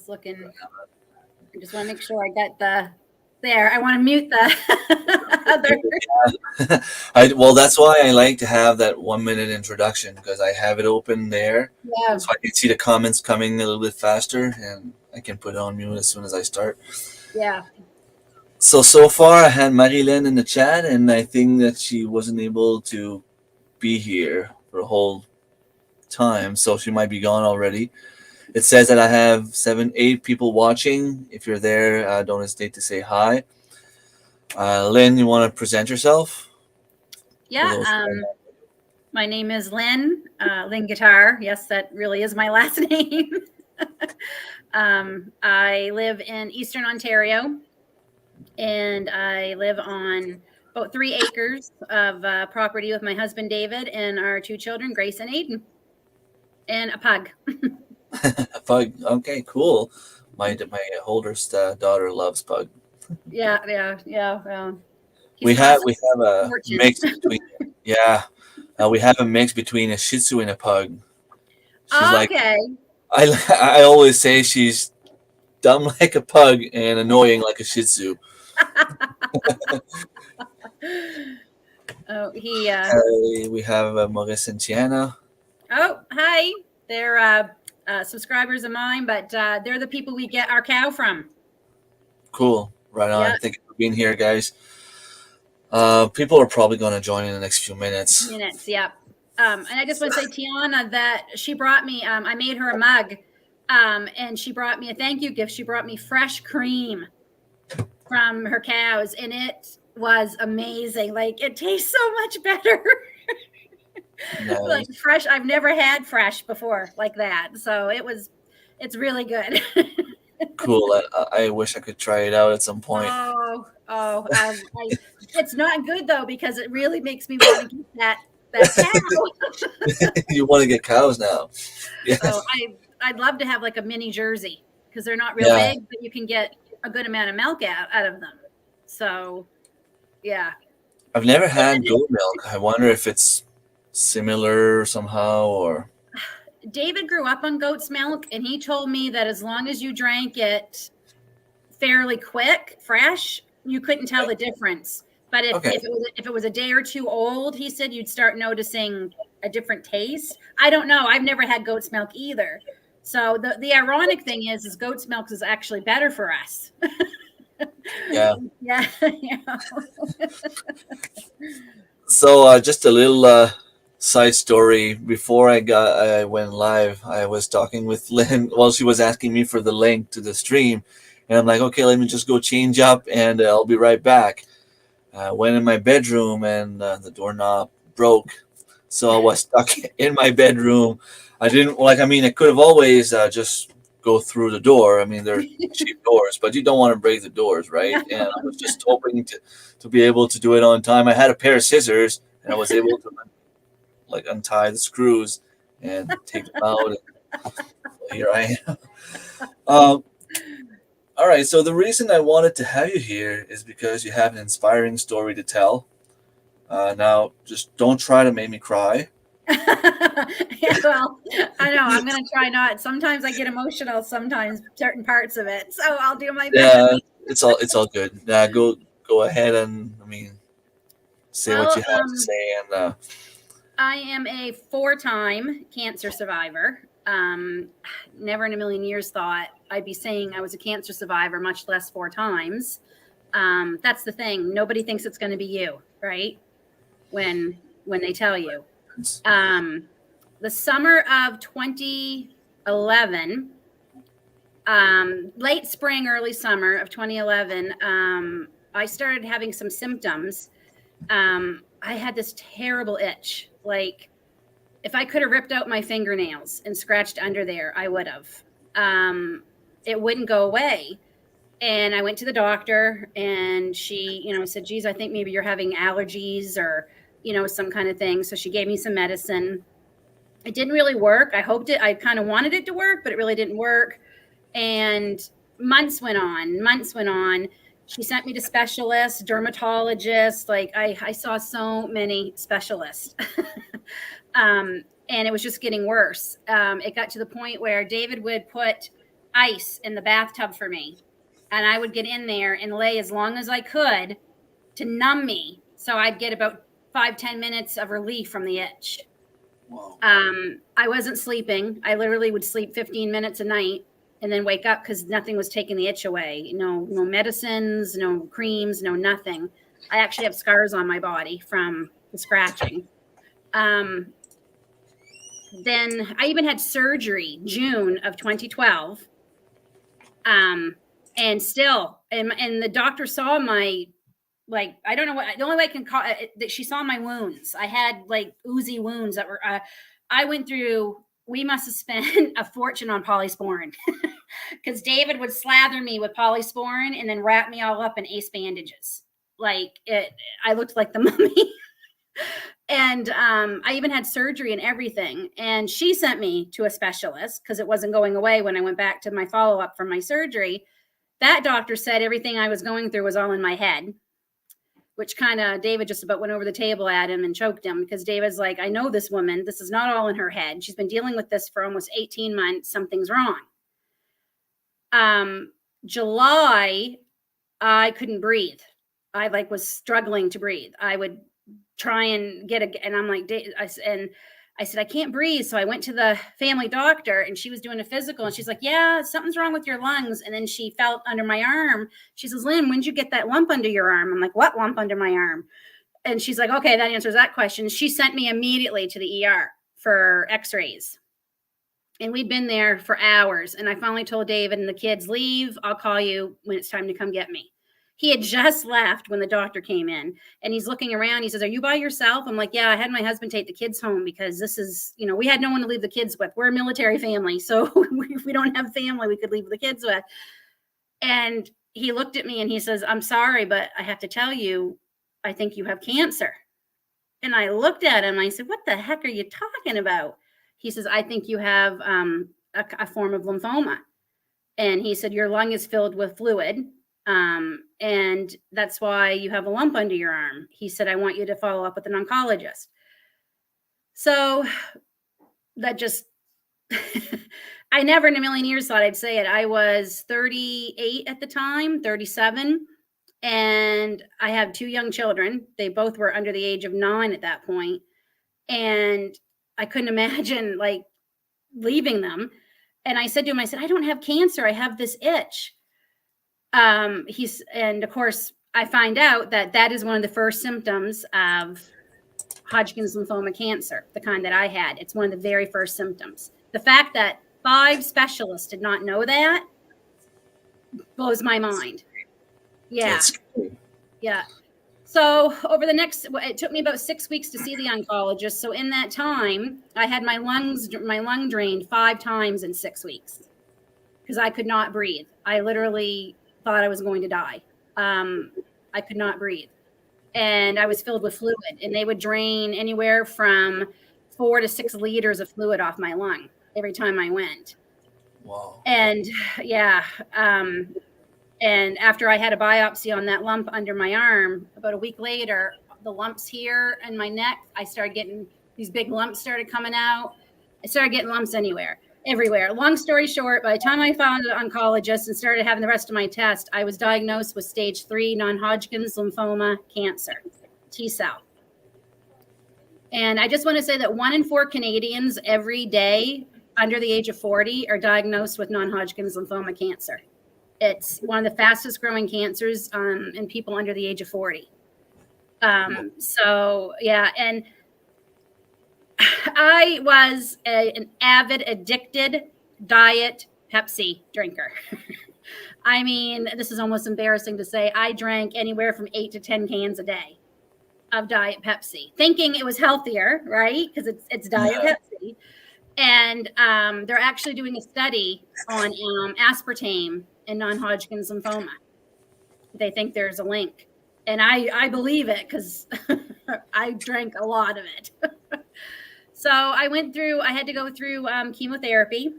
just looking. I just want to make sure I got there. I want to mute the other. Well, that's why I like to have that 1 minute introduction because I have it open there, Yeah. so I can see the comments coming a little bit faster, and I can put it on mute as soon as I start. Yeah. So far, I had Marie-Lynn in the chat, and I think that she wasn't able to be here for a whole time, so she might be gone already. It says that I have 8 people watching. If you're there, don't hesitate to say hi. Lynn, you want to present yourself? Yeah. My name is Lynn. Lynn Guitar. Yes, that really is my last name. I live in Eastern Ontario, and I live on about 3 acres of property with my husband David and our 2 children, Grace and Aiden, and a pug. Pug. Okay, cool. My oldest daughter loves pug. Yeah. We have a mix between we have a mix between a Shih Tzu and a pug. She's okay. I always say she's dumb like a pug and annoying like a Shih Tzu. We have Maurice and Tiana. Oh, hi. They're subscribers of mine, but they're the people we get our cow from. Cool. Right on. Yeah. Thank you for being here, guys. People are probably going to join in the next few minutes. Yeah. And I just want to say, Tiana, that she brought me, I made her a mug, and she brought me a thank you gift. She brought me fresh cream from her cows, and it was amazing. Like, it tastes so much better. Nice. Like fresh. I've never had fresh before like that. So it's really good. Cool. I wish I could try it out at some point. It's not good though, because it really makes me want to get that cow. You want to get cows now. Yeah. So I'd love to have like a mini Jersey, because they're not real big, but you can get a good amount of milk out of them. So yeah. I've never had goat milk. I wonder if it's similar somehow, or David grew up on goat's milk, and he told me that as long as you drank it fairly quick, fresh, you couldn't tell the difference. But if it was a day or 2 old, he said you'd start noticing a different taste. I don't know. I've never had goat's milk either. So the ironic thing is goat's milk is actually better for us. Yeah. Yeah. So just a little side story. Before I went live, I was talking with Lynn while she was asking me for the link to the stream, and I'm like, okay, let me just go change up, and I'll be right back. Went in my bedroom, and the doorknob broke, so I was stuck in my bedroom. I didn't I could have always just go through the door. I mean, they're cheap doors, but you don't want to break the doors, right? And I was just hoping to be able to do it on time. I had a pair of scissors, and I was able to untie the screws and take them out. And here I am. All right. So the reason I wanted to have you here is because you have an inspiring story to tell. Now, just don't try to make me cry. Yeah, well, I know. I'm going to try not. Sometimes I get emotional, sometimes certain parts of it. So I'll do my best. Yeah, it's all good. Go ahead and say what you have to say. And I am a 4-time cancer survivor. Never in a million years thought I'd be saying I was a cancer survivor, much less 4 times. That's the thing. Nobody thinks it's going to be you, right? When they tell you. The summer of 2011, late spring, early summer of 2011, I started having some symptoms. I had this terrible itch. Like, if I could have ripped out my fingernails and scratched under there, I would have. It wouldn't go away. And I went to the doctor, and she, said, geez, I think maybe you're having allergies or, some kind of thing. So she gave me some medicine. It didn't really work. I hoped it. I kind of wanted it to work, but it really didn't work. And months went on. She sent me to specialists, dermatologists. Like I saw so many specialists. And it was just getting worse. It got to the point where David would put ice in the bathtub for me. And I would get in there and lay as long as I could to numb me. So I'd get about 5-10 minutes of relief from the itch. Wow. I wasn't sleeping. I literally would sleep 15 minutes a night and then wake up because nothing was taking the itch away. No medicines, no creams, no nothing. I actually have scars on my body from the scratching. Then I even had surgery June of 2012. And still, and the doctor saw my, like, I don't know what, the only way I can call it, that she saw my wounds. I had like oozy wounds that were, I went through, we must have spent a fortune on polysporin because David would slather me with polysporin and then wrap me all up in ace bandages. Like I looked like the mummy. And I even had surgery and everything. And she sent me to a specialist because it wasn't going away when I went back to my follow-up from my surgery. That doctor said everything I was going through was all in my head, which kind of David just about went over the table at him and choked him because David's like, I know this woman. This is not all in her head. She's been dealing with this for almost 18 months. Something's wrong. July, I couldn't breathe. I was struggling to breathe. I would try and and I'm like, I said, I can't breathe. So I went to the family doctor and she was doing a physical and she's like, yeah, something's wrong with your lungs. And then she felt under my arm. She says, Lynn, when did you get that lump under your arm? I'm like, what lump under my arm? And she's like, okay, that answers that question. She sent me immediately to the ER for x-rays. And we'd been there for hours. And I finally told David and the kids, leave. I'll call you when it's time to come get me. He had just left when the doctor came in and he's looking around. He says, are you by yourself? I'm like, yeah, I had my husband take the kids home because this is, we had no one to leave the kids with. We're a military family. So if we don't have family, we could leave the kids with. And he looked at me and he says, I'm sorry, but I have to tell you, I think you have cancer. And I looked at him. I said, what the heck are you talking about? He says, I think you have a form of lymphoma. And he said, your lung is filled with fluid. And that's why you have a lump under your arm. He said, I want you to follow up with an oncologist. So that just, I never in a million years thought I'd say it. I was 38 at the time, 37. And I have 2 young children. They both were under the age of 9 at that point. And I couldn't imagine leaving them. And I said to him, I said, I don't have cancer. I have this itch. And of course, I find out that is one of the first symptoms of Hodgkin's lymphoma cancer, the kind that I had. It's one of the very first symptoms. The fact that 5 specialists did not know that blows my mind. Yeah. Yeah. So over the it took me about 6 weeks to see the oncologist. So in that time, I had my lung drained 5 times in 6 weeks because I could not breathe. I literally thought I was going to die. I could not breathe. And I was filled with fluid, and they would drain anywhere from 4 to 6 liters of fluid off my lung every time I went. Wow. And yeah. And after I had a biopsy on that lump under my arm, about a week later, the lumps here and my neck, I started getting these big lumps started coming out. I started getting lumps everywhere. Long story short, by the time I found an oncologist and started having the rest of my test, I was diagnosed with stage 3 non-Hodgkin's lymphoma cancer, T-cell. And I just want to say that 1 in 4 Canadians every day under the age of 40 are diagnosed with non-Hodgkin's lymphoma cancer. It's one of the fastest growing cancers in people under the age of 40. So yeah, and I was an avid, addicted diet Pepsi drinker. I mean, this is almost embarrassing to say. I drank anywhere from 8 to 10 cans a day of diet Pepsi, thinking it was healthier, right? Because it's diet Pepsi. And they're actually doing a study on aspartame and non-Hodgkin's lymphoma. They think there's a link. And I believe it because I drank a lot of it. So I had to go through chemotherapy.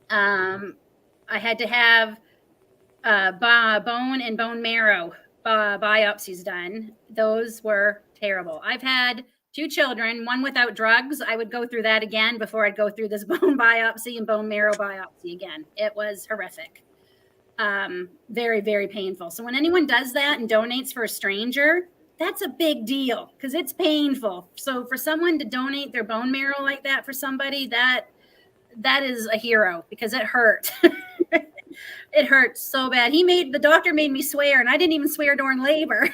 I had to have bone and bone marrow biopsies done. Those were terrible. I've had 2 children, one without drugs. I would go through that again before I'd go through this bone biopsy and bone marrow biopsy again. It was horrific. Very, very painful. So when anyone does that and donates for a stranger, that's a big deal because it's painful. So for someone to donate their bone marrow like that for somebody, that is a hero because it hurt. It hurt so bad. The doctor made me swear, and I didn't even swear during labor.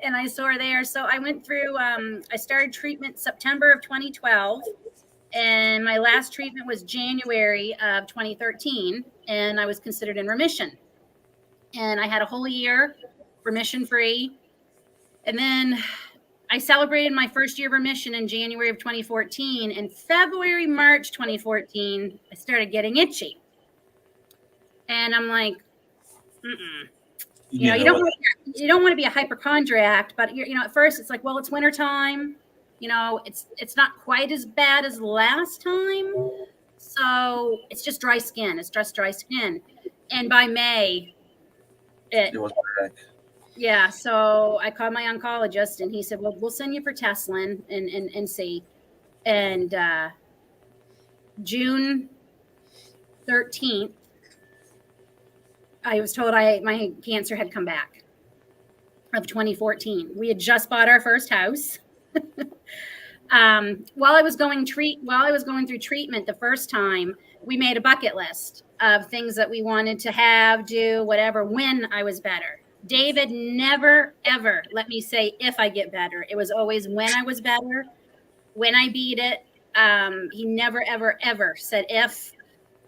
And I swore there. So I went through, I started treatment September of 2012. And my last treatment was January of 2013. And I was considered in remission. And I had a whole year remission free. And then I celebrated my first year of remission in January of 2014. And February, March 2014, I started getting itchy. And I'm like, you know, you don't want to be a hypochondriac, but you know, at first it's like, well, it's wintertime. You know, it's not quite as bad as last time. So it's just dry skin. It's just dry skin. And by May, it was back. Yeah. So I called my oncologist and he said, well, we'll send you for tests, Lynn, and see. And June 13th, I was told my cancer had come back of 2014. We had just bought our first house. While I was going through treatment the first time, we made a bucket list of things that we wanted to have, do, whatever, when I was better. David never, ever let me say if I get better. It was always when I was better, when I beat it. He never, ever, ever said if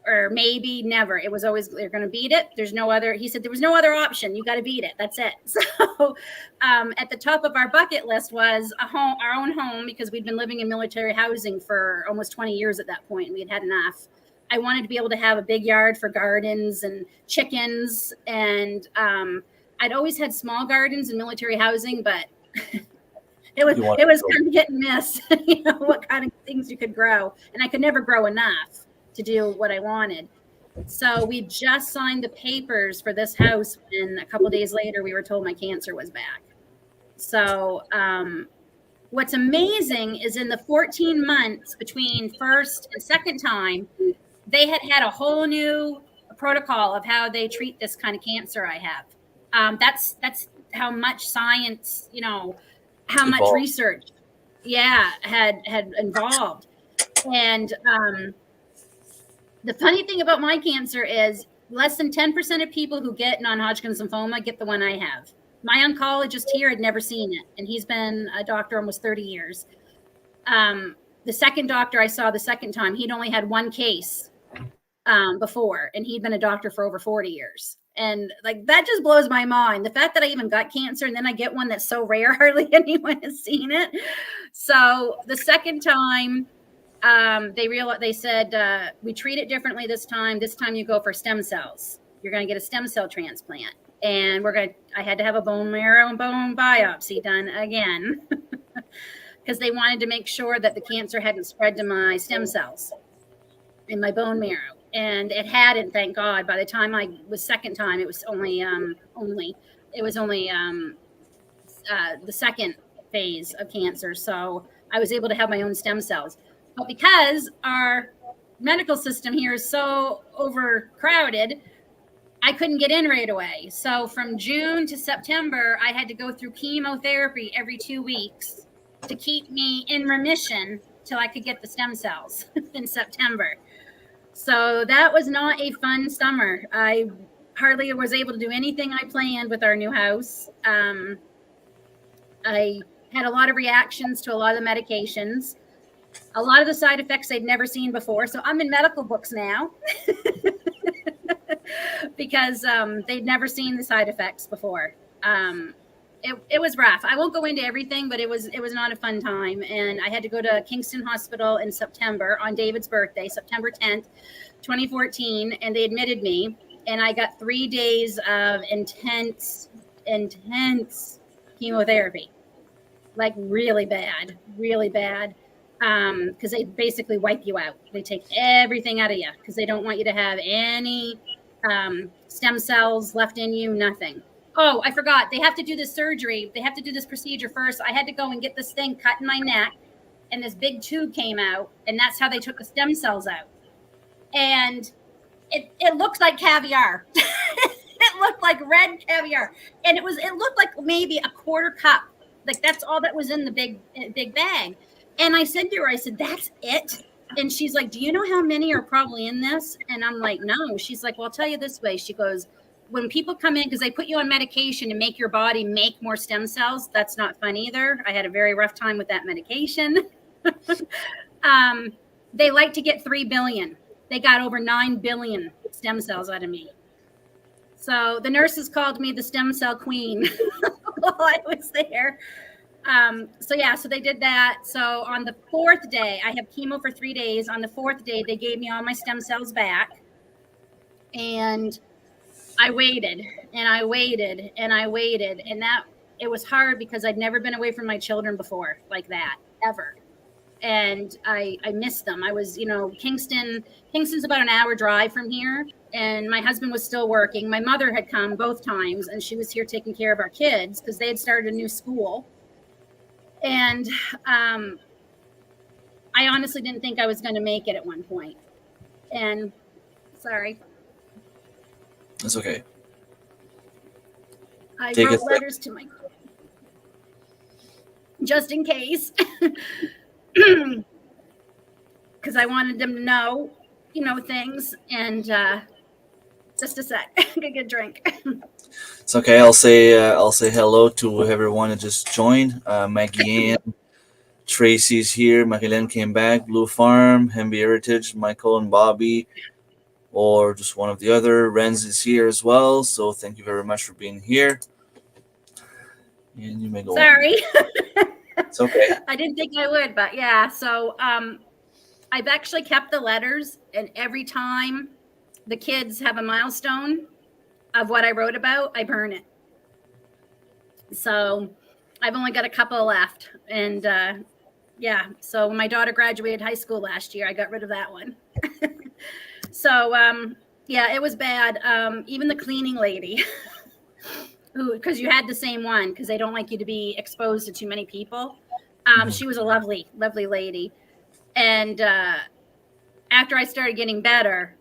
or maybe, never. It was always, they're going to beat it. There's no other, he said, there was no other option. You got to beat it. That's it. So at the top of our bucket list was our own home, because we'd been living in military housing for almost 20 years at that point. And we had enough. I wanted to be able to have a big yard for gardens and chickens. And I'd always had small gardens in military housing, but it was kind of hit and miss, you know, what kind of things you could grow. And I could never grow enough to do what I wanted. So we just signed the papers for this house, and a couple of days later we were told my cancer was back. So what's amazing is in the 14 months between first and second time, they had a whole new protocol of how they treat this kind of cancer I have. That's how much science, you know, how much research, had involved. And the funny thing about my cancer is less than 10% of people who get non-Hodgkin's lymphoma get the one I have. My oncologist here had never seen it, and he's been a doctor almost 30 years. The second doctor I saw the second time, he'd only had one case before, and he'd been a doctor for over 40 years. And like, that just blows my mind. The fact that I even got cancer and then I get one that's so rare, hardly anyone has seen it. So the second time, they said, we treat it differently this time. This time you go for stem cells. You're going to get a stem cell transplant. And I had to have a bone marrow and bone biopsy done again because they wanted to make sure that the cancer hadn't spread to my stem cells in my bone marrow. And it hadn't, thank God. By the time I was second time, it was only the second phase of cancer. So I was able to have my own stem cells. But because our medical system here is so overcrowded, I couldn't get in right away. So from June to September, I had to go through chemotherapy every 2 weeks to keep me in remission till I could get the stem cells in September. So that was not a fun summer. I hardly was able to do anything I planned with our new house. I had a lot of reactions to a lot of the medications. A lot of the side effects I'd never seen before. So I'm in medical books now because they'd never seen the side effects before. It was rough. I won't go into everything, but it was not a fun time. And I had to go to Kingston Hospital in September on David's birthday, September 10th, 2014. And they admitted me. And I got 3 days of intense chemotherapy, like really bad. Because they basically wipe you out. They take everything out of you because they don't want you to have any stem cells left in you, nothing. Oh, I forgot. They have to do this surgery. They have to do this procedure first. I had to go and get this thing cut in my neck, and this big tube came out, and that's how they took the stem cells out. And it looked like caviar. It looked like red caviar, and it looked like maybe a quarter cup. Like that's all that was in the big bag. And I said to her, I said, "That's it." And she's like, "Do you know how many are probably in this?" And I'm like, "No." She's like, "Well, I'll tell you this way." She goes, "When people come in, because they put you on medication to make your body make more stem cells, that's not fun either. I had a very rough time with that medication." They like to get 3 billion. They got over 9 billion stem cells out of me. So the nurses called me the stem cell queen while I was there. So they did that. So on the 4th day, I have chemo for 3 days. On the 4th day, they gave me all my stem cells back. And I waited and I waited and I waited. And it was hard because I'd never been away from my children before like that, ever. And I missed them. I was, Kingston's about an hour drive from here. And my husband was still working. My mother had come both times, and she was here taking care of our kids because they had started a new school. And I honestly didn't think I was going to make it at one point. And sorry. That's okay. I wrote letters to my just in case. Because I wanted them to know, things. And just a sec, get a good drink. It's okay. I'll say hello to everyone that just joined. Maggie Ann, Tracy's here. Magdalene came back. Blue Farm, Hemby Heritage, Michael and Bobby, or just one of the other. Renz is here as well. So thank you very much for being here. And you may go. Sorry. It's okay. I didn't think I would, but yeah. So I've actually kept the letters, and every time the kids have a milestone of what I wrote about, I burn it. So I've only got a couple left. And so when my daughter graduated high school last year, I got rid of that one. So it was bad. Even the cleaning lady, because you had the same one, because they don't like you to be exposed to too many people. She was a lovely, lovely lady. And after I started getting better,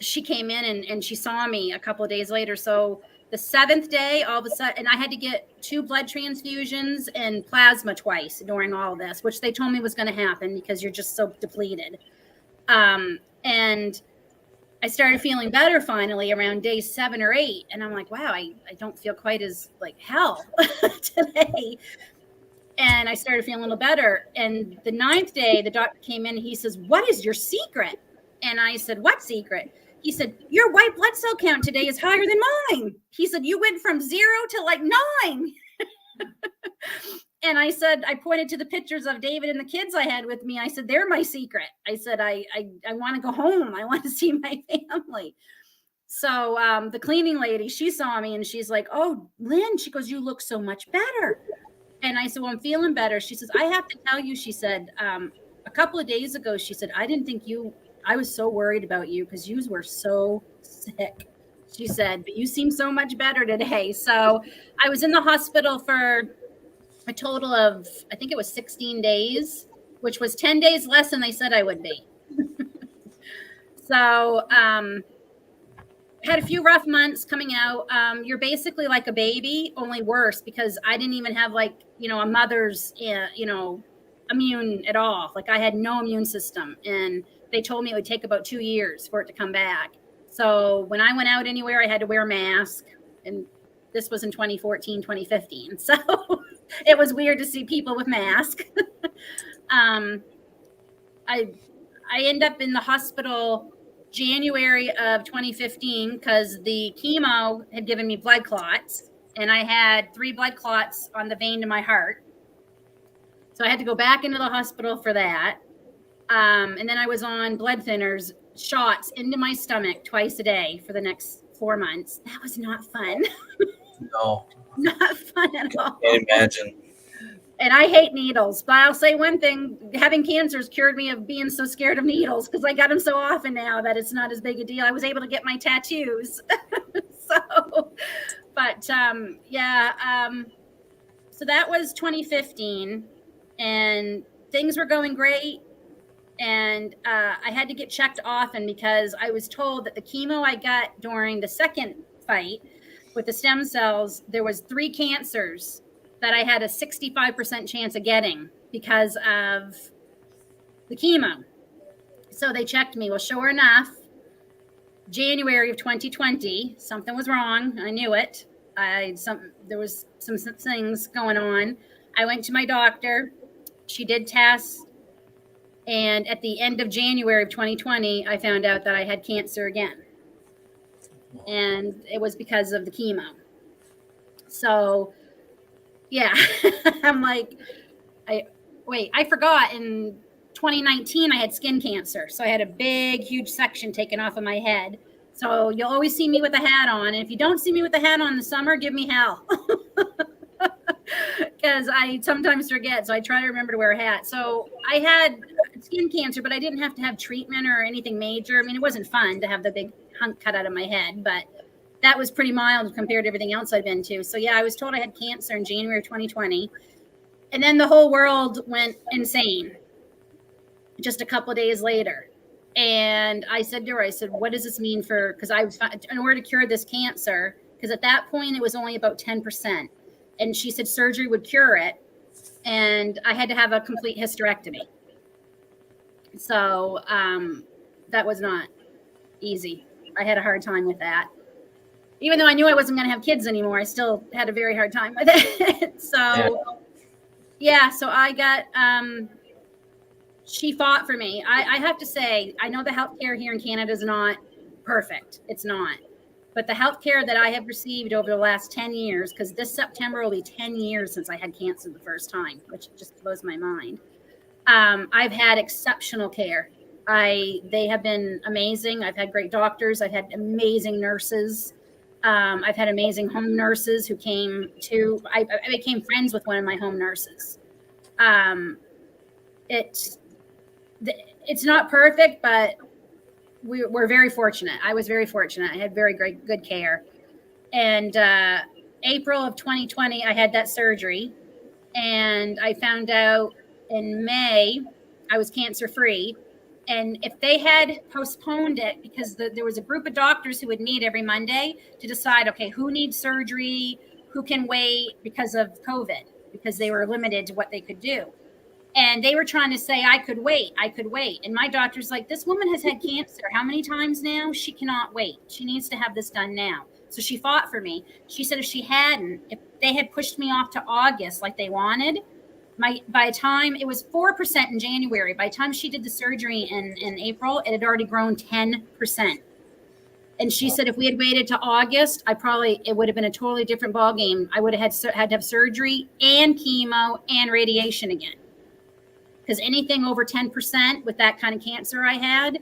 she came in and she saw me a couple of days later. So the 7th day, all of a sudden, and I had to get 2 blood transfusions and plasma twice during all of this, which they told me was going to happen because you're just so depleted. And I started feeling better finally around day 7 or 8. And I'm like, wow, I don't feel quite as like hell today. And I started feeling a little better. And the 9th day, the doctor came in and he says, "What is your secret?" And I said, "What secret?" He said, "Your white blood cell count today is higher than mine." He said, "You went from 0 to like 9. And I said, I pointed to the pictures of David and the kids I had with me. I said, "They're my secret." I said, I want to go home. I want to see my family. So the cleaning lady, she saw me and she's like, "Oh, Lynn," she goes, "You look so much better." And I said, "Well, I'm feeling better." She says, "I have to tell you," she said, a couple of days ago, she said, I was so worried about you because you were so sick." She said, "But you seem so much better today." So I was in the hospital for a total of, I think it was 16 days, which was 10 days less than they said I would be. So had a few rough months coming out. You're basically like a baby, only worse, because I didn't even have a mother's, immune at all. Like I had no immune system, and they told me it would take about 2 years for it to come back. So when I went out anywhere, I had to wear a mask, and this was in 2014, 2015. So it was weird to see people with masks. I ended up in the hospital January of 2015 because the chemo had given me blood clots, and I had 3 blood clots on the vein to my heart. So I had to go back into the hospital for that. And then I was on blood thinners, shots into my stomach twice a day for the next 4 months. That was not fun. No. Not fun at all. I can't imagine. And I hate needles, but I'll say one thing: having cancer has cured me of being so scared of needles, because I got them so often now that it's not as big a deal. I was able to get my tattoos. So, But so that was 2015, and things were going great. And I had to get checked often because I was told that the chemo I got during the second fight with the stem cells, there was 3 cancers that I had a 65% chance of getting because of the chemo. So they checked me. Well, sure enough, January of 2020, something was wrong. I knew it. There was some things going on. I went to my doctor. She did tests. And at the end of January of 2020, I found out that I had cancer again. And it was because of the chemo. So, yeah, I'm like, I forgot. In 2019, I had skin cancer. So I had a big, huge section taken off of my head. So you'll always see me with a hat on. And if you don't see me with a hat on in the summer, give me hell. Because I sometimes forget. So I try to remember to wear a hat. So I had skin cancer, but I didn't have to have treatment or anything major. I mean, it wasn't fun to have the big hunk cut out of my head, but that was pretty mild compared to everything else I'd been to. So yeah, I was told I had cancer in January of 2020. And then the whole world went insane just a couple of days later. And I said to her, what does this mean because in order to cure this cancer, because at that point it was only about 10%. And she said surgery would cure it. And I had to have a complete hysterectomy. So that was not easy. I had a hard time with that. Even though I knew I wasn't going to have kids anymore, I still had a very hard time with it. So, so I got, she fought for me. I have to say, I know the healthcare here in Canada is not perfect. It's not. But the healthcare that I have received over the last 10 years, because this September will be 10 years since I had cancer the first time, which just blows my mind. I've had exceptional care. They have been amazing. I've had great doctors. I've had amazing nurses. I've had amazing home nurses who came to, I became friends with one of my home nurses. It's not perfect, but we're very fortunate. I was very fortunate. I had very good care. And April of 2020, I had that surgery, and I found out in May I was cancer-free. And if they had postponed it, because there was a group of doctors who would meet every Monday to decide, okay, who needs surgery, who can wait because of COVID, because they were limited to what they could do. And they were trying to say, I could wait. And my doctor's like, this woman has had cancer how many times now? She cannot wait. She needs to have this done now. So she fought for me. She said if they had pushed me off to August like they wanted, by the time it was 4% in January, by the time she did the surgery in April, it had already grown 10%. And she said, if we had waited to August, it would have been a totally different ballgame. I would have had to have surgery and chemo and radiation again. Because anything over 10% with that kind of cancer I had,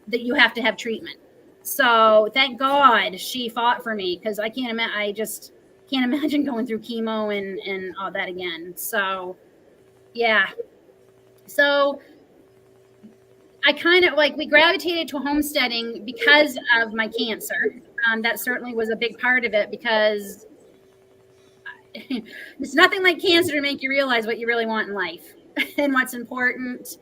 that you have to have treatment. So thank God she fought for me, because I just can't imagine going through chemo and all that again. So yeah. So I kind of we gravitated to homesteading because of my cancer. That certainly was a big part of it, because it's nothing like cancer to make you realize what you really want in life and what's important.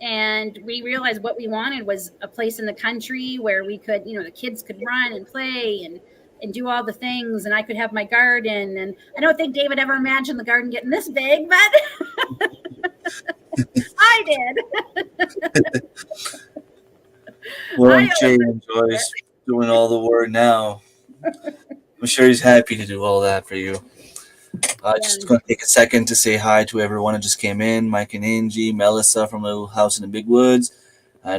And we realized what we wanted was a place in the country where we could, the kids could run and play and do all the things, and I could have my garden. And I don't think David ever imagined the garden getting this big, but I did. Well, Jay enjoys doing all the work now. I'm sure he's happy to do all that for you. Just going to take a second to say hi to everyone that just came in. Mike and Angie, Melissa from Little House in the Big Woods.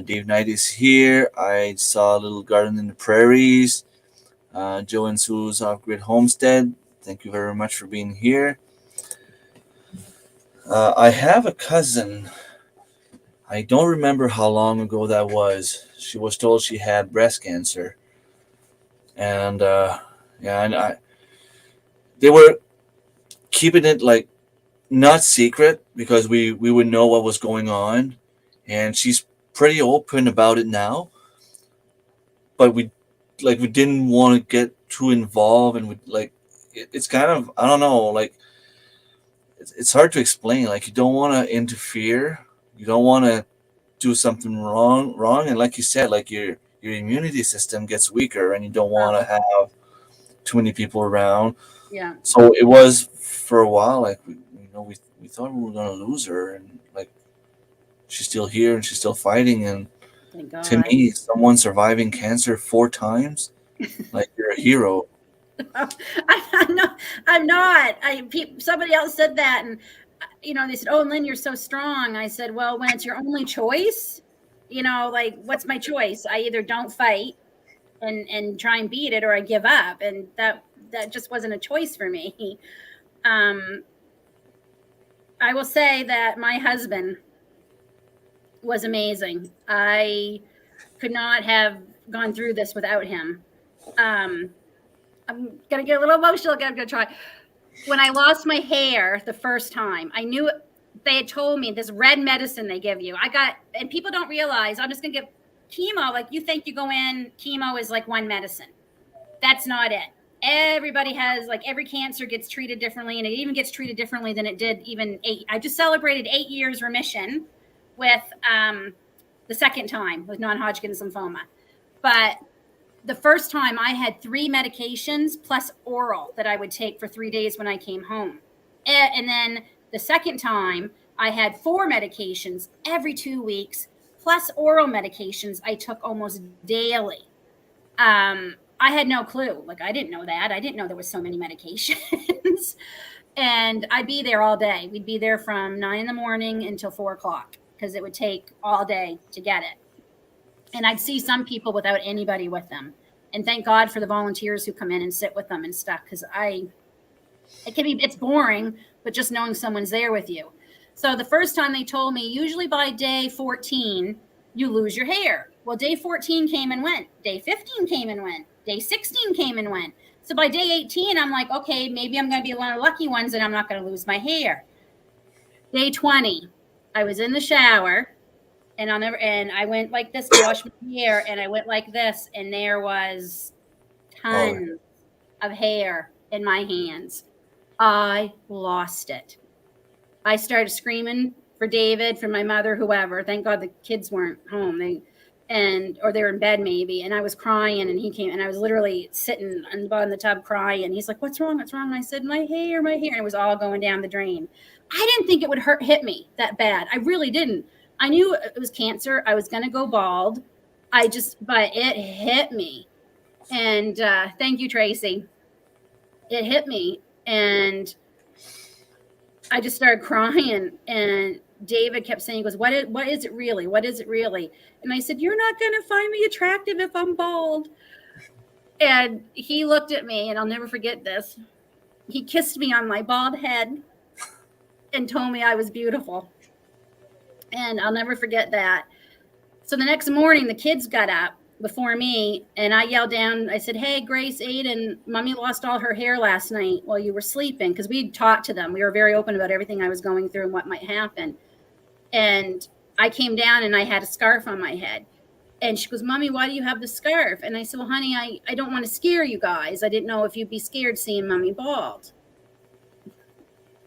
Dave Knight is here. I saw a little garden in the prairies. Joe and Sue's off-grid homestead. Thank you very much for being here. I have a cousin. I don't remember how long ago that was. She was told she had breast cancer. And they were keeping it not secret, because we would know what was going on, and she's pretty open about it now, but we didn't want to get too involved, and it's kind of, I don't know, like it's hard to explain. Like you don't want to interfere, you don't want to do something wrong, and like you said, like your immunity system gets weaker, and you don't want to have too many people around. Yeah. So it was for a while, like we thought we were gonna lose her, and like she's still here and she's still fighting. And Thank to God. me, someone surviving cancer 4 times, like you're a hero. I'm not. I'm not. Somebody else said that, and they said, "Oh, Lynn, you're so strong." I said, "Well, when it's your only choice, like what's my choice? I either don't fight and try and beat it, or I give up, and that just wasn't a choice for me." I will say that my husband was amazing. I could not have gone through this without him. I'm gonna get a little emotional. I'm gonna try. When I lost my hair the first time, I knew they had told me this red medicine they give you. And people don't realize, I'm just gonna give chemo. Like, you think you go in, chemo is like one medicine. That's not it. Everybody has, like, every cancer gets treated differently, and it even gets treated differently than it did even I just celebrated 8 years remission with the second time with non-Hodgkin's lymphoma. But the first time I had 3 medications plus oral that I would take for 3 days when I came home. And then the second time I had 4 medications every 2 weeks plus oral medications I took almost daily. I had no clue. Like, I didn't know that. I didn't know there was so many medications. And I'd be there all day. We'd be there from 9 in the morning until 4 o'clock because it would take all day to get it. And I'd see some people without anybody with them. And thank God for the volunteers who come in and sit with them and stuff, because it's boring, but just knowing someone's there with you. So the first time they told me, usually by day 14, you lose your hair. Well, day 14 came and went. Day 15 came and went. Day 16 came and went. So by day 18, I'm like, okay, maybe I'm going to be one of the lucky ones and I'm not going to lose my hair. Day 20, I was in the shower. And I went like this to wash my hair, and I went like this, and there was tons of hair in my hands. I lost it. I started screaming for David, for my mother, whoever. Thank God the kids weren't home. Or they were in bed maybe. And I was crying, and he came, and I was literally sitting on the bottom of the tub crying. He's like, "What's wrong? What's wrong?" And I said, my hair. And it was all going down the drain. I didn't think it would hit me that bad. I really didn't. I knew it was cancer. I was going to go bald. But it hit me. And thank you, Tracy. It hit me. And I just started crying. And David kept saying, he goes, what is it really? What is it really? And I said, "You're not going to find me attractive if I'm bald." And he looked at me, and I'll never forget this. He kissed me on my bald head and told me I was beautiful. And I'll never forget that. So the next morning, the kids got up before me, and I yelled down. I said, "Hey, Grace, Aiden, Mommy lost all her hair last night while you were sleeping," because we'd talked to them. We were very open about everything I was going through and what might happen. And I came down, and I had a scarf on my head. And she goes, "Mommy, why do you have the scarf?" And I said, "Well, honey, I don't want to scare you guys. I didn't know if you'd be scared seeing Mommy bald."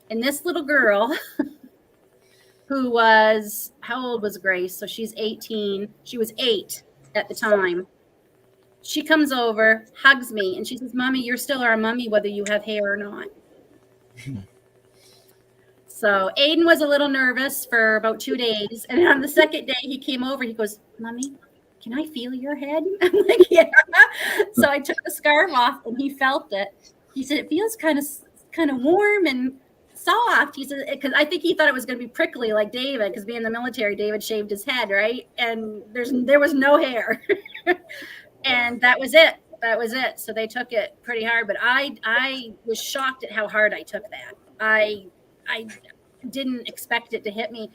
And this little girl who was, how old was Grace? So she's 18. She was 8 at the time. She comes over, hugs me, and she says, "Mommy, you're still our mommy, whether you have hair or not." So Aiden was a little nervous for about 2 days. And on the second day, he came over. He goes, "Mommy, can I feel your head?" I'm like, "Yeah." So I took the scarf off, and he felt it. He said, "It feels kind of warm and soft." He said, because I think he thought it was going to be prickly like David, because being in the military, David shaved his head, right? And there was no hair. And that was it. So they took it pretty hard, but I was shocked at how hard I took that. I didn't expect it to hit me.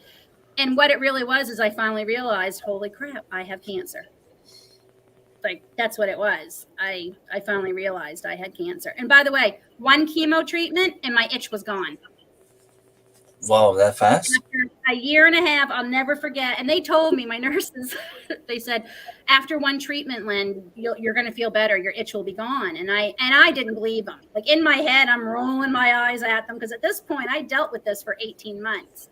And what it really was is I finally realized, holy crap, I have cancer. Like, that's what it was. I finally realized I had cancer. And by the way, 1 chemo treatment and my itch was gone. Wow, that fast? a year and a half, I'll never forget. And they told me, my nurses, they said, after one treatment, Lynn, you're going to feel better. Your itch will be gone. And I didn't believe them. Like in my head, I'm rolling my eyes at them because at this point, I dealt with this for 18 months.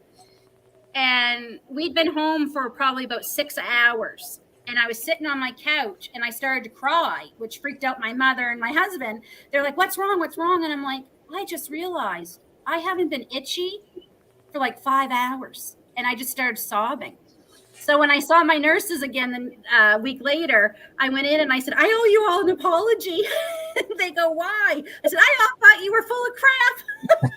And we'd been home for probably about 6 hours. And I was sitting on my couch and I started to cry, which freaked out my mother and my husband. They're like, what's wrong? What's wrong? And I'm like, I just realized I haven't been itchy for like 5 hours. And I just started sobbing. So when I saw my nurses again a week later, I went in and I said, I owe you all an apology. They go, why? I said, I thought you were full of crap.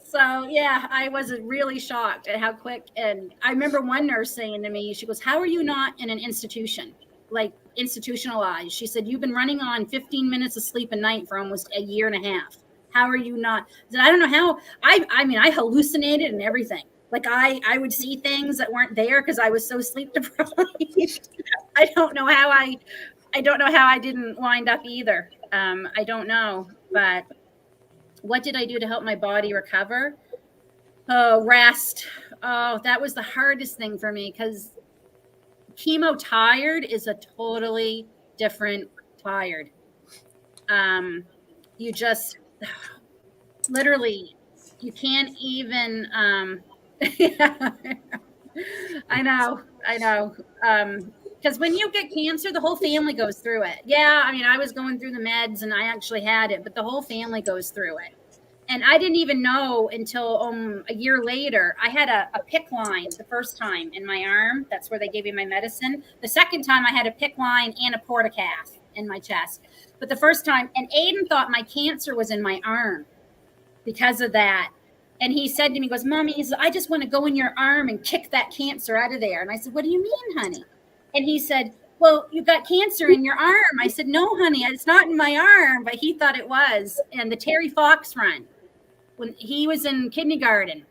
So yeah, I was really shocked at how quick. And I remember one nurse saying to me, she goes, how are you not in an institution, like institutionalized? She said, you've been running on 15 minutes of sleep a night for almost a year and a half. How are you not? I said, I don't know how. I mean, I hallucinated and everything. Like I would see things that weren't there because I was so sleep deprived. I don't know how I didn't wind up either. I don't know, but what did I do to help my body recover? Oh, rest. Oh, that was the hardest thing for me because chemo tired is a totally different tired. You just literally, you can't even, yeah, I know. Because when you get cancer, the whole family goes through it. Yeah, I mean, I was going through the meds and I actually had it, but the whole family goes through it. And I didn't even know until a year later. I had a PICC line the first time in my arm. That's where they gave me my medicine. The second time I had a PICC line and a portacath in my chest. But the first time, and Aiden thought my cancer was in my arm because of that. And he said to me, he goes, Mommy, he said, I just want to go in your arm and kick that cancer out of there. And I said, what do you mean, honey? And he said, well, you got cancer in your arm. I said, no, honey, it's not in my arm. But he thought it was. And the Terry Fox run, when he was in kindergarten,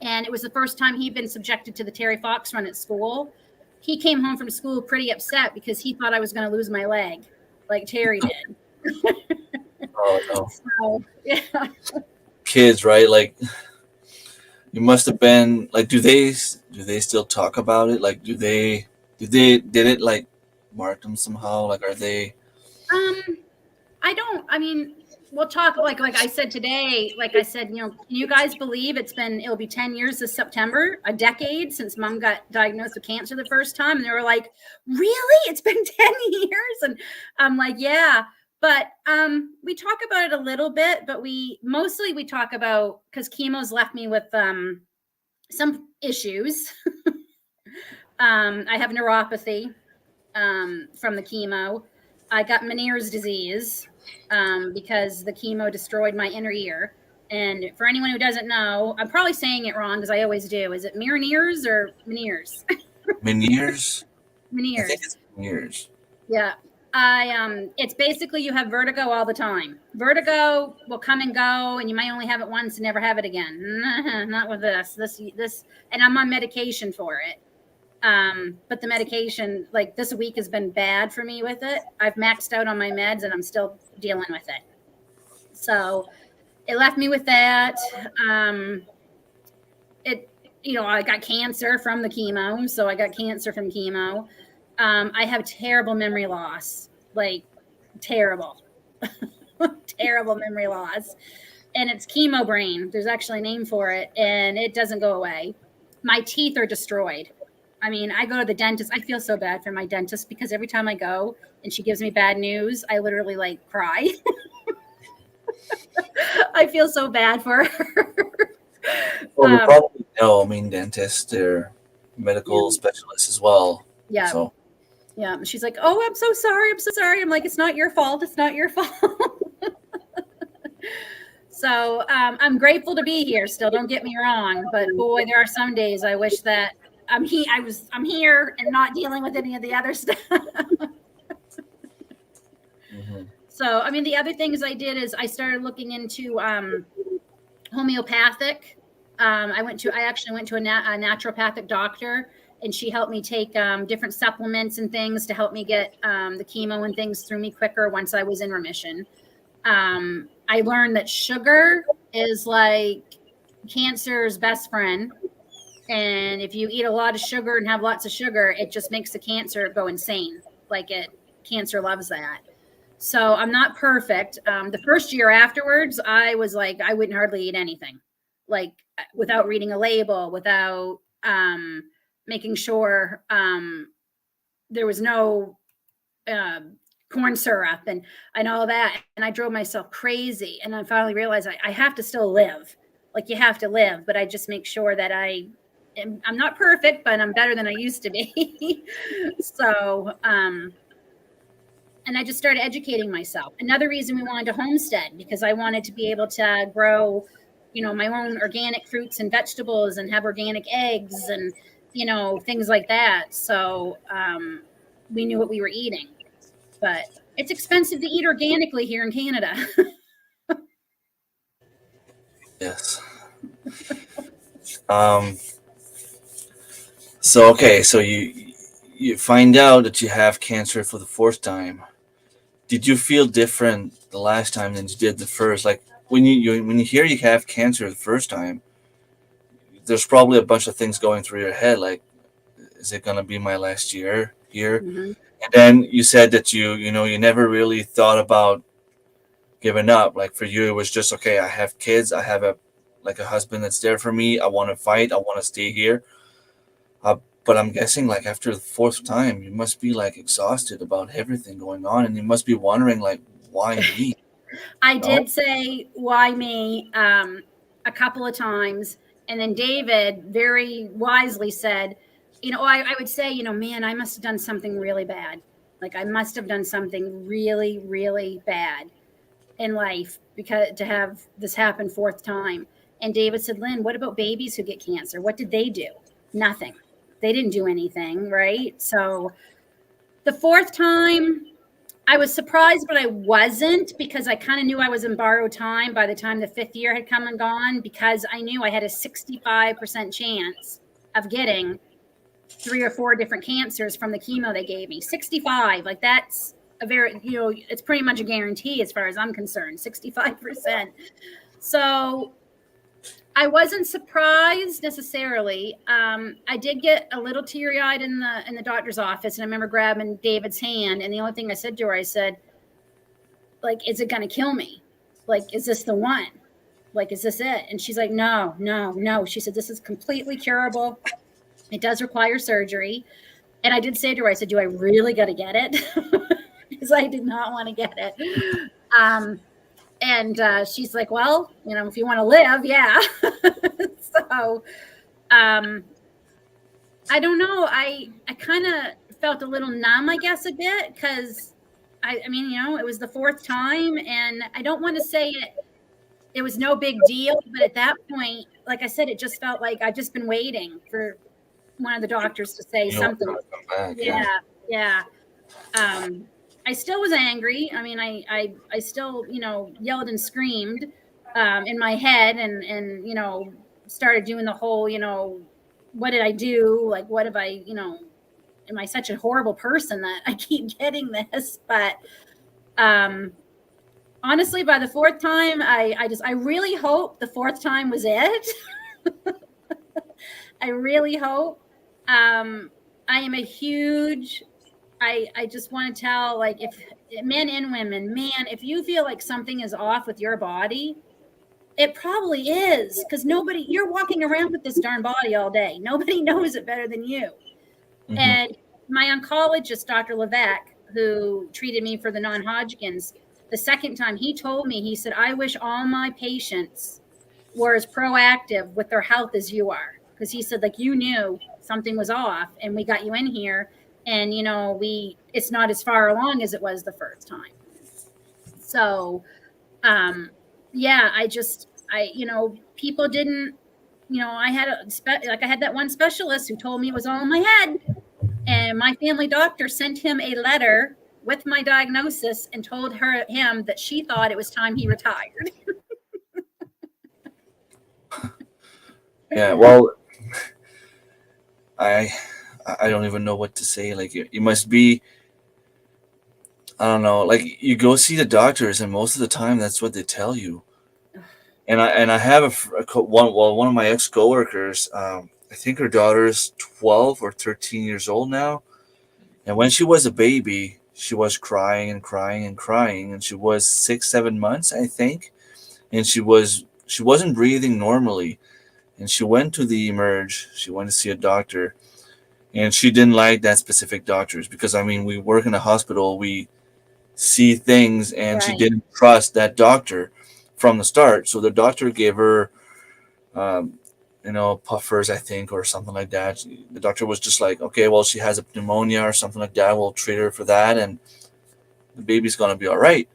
and it was the first time he'd been subjected to the Terry Fox run at school. He came home from school pretty upset because he thought I was going to lose my leg like Terry did. Oh no. So, yeah. Kids, right? Like you must have been like, do they still talk about it? Like, did it like mark them somehow? Like, are they? I mean, we'll talk like I said today, like I said, can you guys believe it'll be 10 years this September, a decade since Mom got diagnosed with cancer the first time. And they were like, really? It's been 10 years? And I'm like, yeah. But we talk about it a little bit, but we talk about, because chemo's left me with some issues. I have neuropathy from the chemo. I got Meniere's disease because the chemo destroyed my inner ear. And for anyone who doesn't know, I'm probably saying it wrong because I always do. Is it Meniere's or Meniere's? Meniere's? Meniere's. I think it's Meniere's. Yeah. It's basically you have vertigo all the time. Vertigo will come and go, and you might only have it once and never have it again. Not with this, and I'm on medication for it. But the medication, like this week has been bad for me with it. I've maxed out on my meds and I'm still dealing with it. So it left me with that. I got cancer from the chemo. So I got cancer from chemo. I have terrible memory loss, like terrible, terrible memory loss. And it's chemo brain. There's actually a name for it and it doesn't go away. My teeth are destroyed. I mean, I go to the dentist. I feel so bad for my dentist because every time I go and she gives me bad news, I literally like cry. I feel so bad for her. Well, we probably know. I mean, dentists, they're medical specialists as well. Yeah. So. Yeah. She's like, oh, I'm so sorry. I'm so sorry. I'm like, it's not your fault. It's not your fault. So I'm grateful to be here still. Don't get me wrong. But boy, there are some days I wish that I'm here and not dealing with any of the other stuff. Mm-hmm. So, I mean, the other things I did is I started looking into homeopathic. I actually went to a naturopathic doctor, and she helped me take different supplements and things to help me get the chemo and things through me quicker once I was in remission. I learned that sugar is like cancer's best friend. And if you eat a lot of sugar and have lots of sugar, it just makes the cancer go insane. Cancer loves that. So I'm not perfect. The first year afterwards, I was like, I wouldn't hardly eat anything, like without reading a label, without making sure there was no corn syrup and all that. And I drove myself crazy. And I finally realized I have to still live. Like you have to live, but I just make sure that I'm not perfect, but I'm better than I used to be. So, and I just started educating myself. Another reason we wanted to homestead, because I wanted to be able to grow, my own organic fruits and vegetables and have organic eggs and, things like that. So we knew what we were eating. But it's expensive to eat organically here in Canada. Yes. So okay, so you find out that you have cancer for the fourth time. Did you feel different the last time than you did the first? Like when you hear you have cancer the first time, there's probably a bunch of things going through your head. Like, is it gonna be my last year here? Mm-hmm. And then you said that you never really thought about giving up. Like for you, it was just okay. I have kids. I have a husband that's there for me. I want to fight. I want to stay here. But I'm guessing like after the fourth time, you must be like exhausted about everything going on, and you must be wondering like, why me? I No? did say, why me, a couple of times. And then David very wisely said, I would say, man, I must have done something really bad. Like I must have done something really, really bad in life because to have this happen fourth time. And David said, Lynn, what about babies who get cancer? What did they do? Nothing. They didn't do anything, right? So the fourth time, I was surprised, but I wasn't, because I kind of knew I was in borrowed time by the time the fifth year had come and gone, because I knew I had a 65% chance of getting 3 or 4 different cancers from the chemo they gave me. 65, like that's a very, it's pretty much a guarantee as far as I'm concerned, 65%. So I wasn't surprised necessarily. I did get a little teary-eyed in the doctor's office, and I remember grabbing David's hand, and the only thing I said to her, I said, like, is it going to kill me? Like, is this the one? Like, is this it? And she's like, no, no, no. She said, this is completely curable. It does require surgery. And I did say to her, I said, do I really got to get it? Because I did not want to get it. And she's like, well, if you want to live, yeah. So I don't know. I kind of felt a little numb, I guess, a bit, because I mean, it was the fourth time, and I don't want to say it was no big deal, but at that point, like I said, it just felt like I've just been waiting for one of the doctors to say something. Come back, Yeah. I still was angry. I mean, I still, yelled and screamed in my head, and started doing the whole, what did I do? Like, what have I, am I such a horrible person that I keep getting this? But honestly, by the fourth time, I really hope the fourth time was it. I really hope. I am a huge, I just want to tell, like, if men and women, man, if you feel like something is off with your body, it probably is, because you're walking around with this darn body all day. Nobody knows it better than you. Mm-hmm. And my oncologist, Dr. Levesque, who treated me for the non-Hodgkin's, the second time he told me, he said, I wish all my patients were as proactive with their health as you are. Because he said, like, you knew something was off, and we got you in here, and it's not as far along as it was the first time. So yeah, people didn't, I had I had that one specialist who told me it was all in my head, and my family doctor sent him a letter with my diagnosis and told him that she thought it was time he retired. Yeah, well, I don't even know what to say. Like, you must be, I don't know, like, you go see the doctors, and most of the time that's what they tell you. And I have one of my ex coworkers. I think her daughter's 12 or 13 years old now. And when she was a baby, she was crying and crying and crying, and she was 6 7 months, I think, and she wasn't breathing normally, and she went to the emerge. She went to see a doctor, and she didn't like that specific doctors because I mean we work in a hospital, we see things, and she Right. didn't trust that doctor from the start. So the doctor gave her, um, puffers, I think, or something like that. The doctor was just like, okay, well, she has a pneumonia or something like that. We'll treat her for that, and the baby's gonna be all right.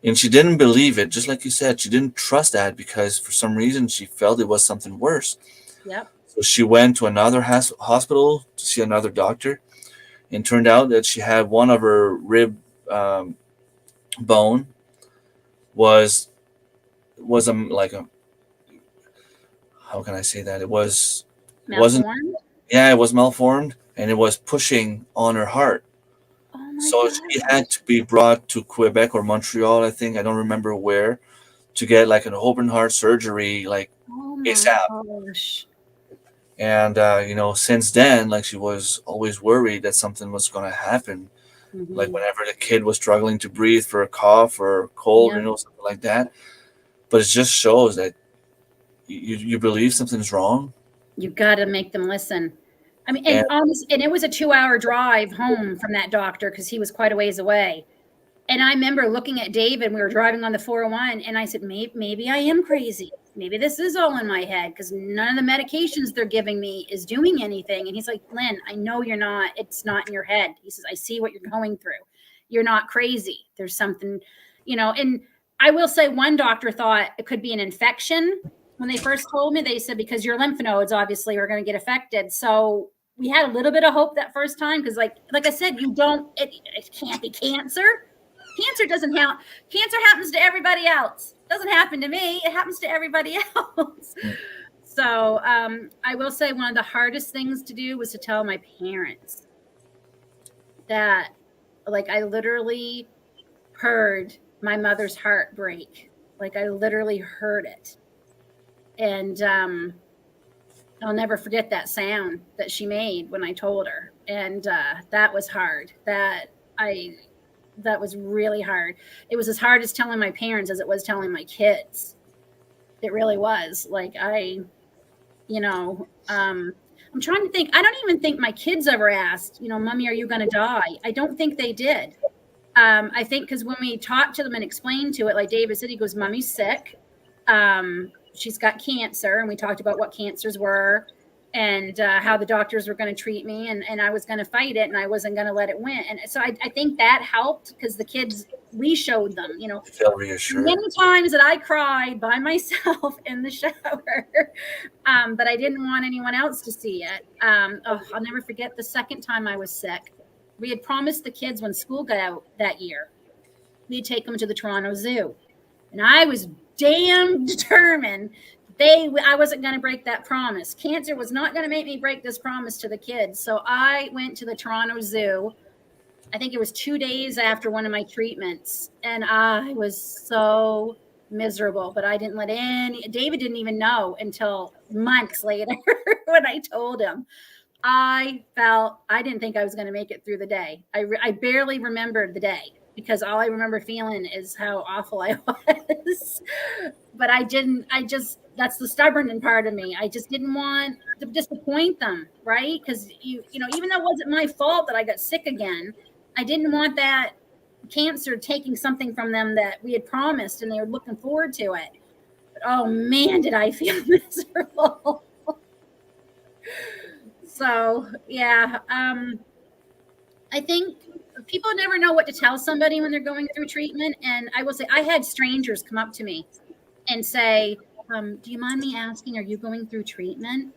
And she didn't believe it, just like you said. She didn't trust that because for some reason she felt it was something worse. Yep. So she went to another hospital to see another doctor, and turned out that she had one of her rib, um, bone was like a, how can I say that, it wasn't, Malformed. yeah, it was malformed, and it was pushing on her heart. Oh my So she had gosh. to be brought to Quebec or Montreal, I think, I don't remember where, to get like an open heart surgery, like Oh my ASAP. gosh. And since then, like, she was always worried that something was going to happen, like Hmm. whenever the kid was struggling to breathe for a cough or a cold, Yep. something like that. But it just shows that you believe something's wrong. You got to make them listen. I mean, And and it was a 2 hour drive home from that doctor because he was quite a ways away. And I remember looking at David. We were driving on the 401, and I said, maybe I am crazy. Maybe this is all in my head because none of the medications they're giving me is doing anything. And he's like, Lynn, I know you're not. It's not in your head. He says, I see what you're going through. You're not crazy. There's something, And I will say, one doctor thought it could be an infection. When they first told me, they said because your lymph nodes obviously are going to get affected. So we had a little bit of hope that first time because, like I said, it can't be cancer. Cancer doesn't have cancer happens to everybody else. It doesn't happen to me. It happens to everybody else. So I will say one of the hardest things to do was to tell my parents that, like, I literally heard my mother's heart break. Like, I literally heard it. And I'll never forget that sound that she made when I told her. And that was hard. That was really hard. It was as hard as telling my parents as it was telling my kids. It really was. Like, I'm trying to think. I don't even think my kids ever asked, Mommy, are you going to die? I don't think they did. I think because when we talked to them and explained to it, like David said, he goes, Mommy's sick. She's got cancer. And we talked about what cancers were and how the doctors were going to treat me. And I was going to fight it and I wasn't going to let it win. And so I think that helped because the kids, we showed them, felt reassured. many times that I cried by myself in the shower, but I didn't want anyone else to see it. I'll never forget the second time I was sick. We had promised the kids when school got out that year, we'd take them to the Toronto Zoo. And I was damn determined I wasn't going to break that promise. Cancer was not going to make me break this promise to the kids. So I went to the Toronto Zoo. I think it was 2 days after one of my treatments. And I was so miserable, but I didn't let David didn't even know until months later when I told him. I didn't think I was going to make it through the day. I barely remembered the day because all I remember feeling is how awful I was. But that's the stubborn part of me. I just didn't want to disappoint them, right? Because even though it wasn't my fault that I got sick again, I didn't want that cancer taking something from them that we had promised and they were looking forward to it. But oh man, did I feel miserable. So yeah, I think people never know what to tell somebody when they're going through treatment. And I will say, I had strangers come up to me and say, do you mind me asking, are you going through treatment?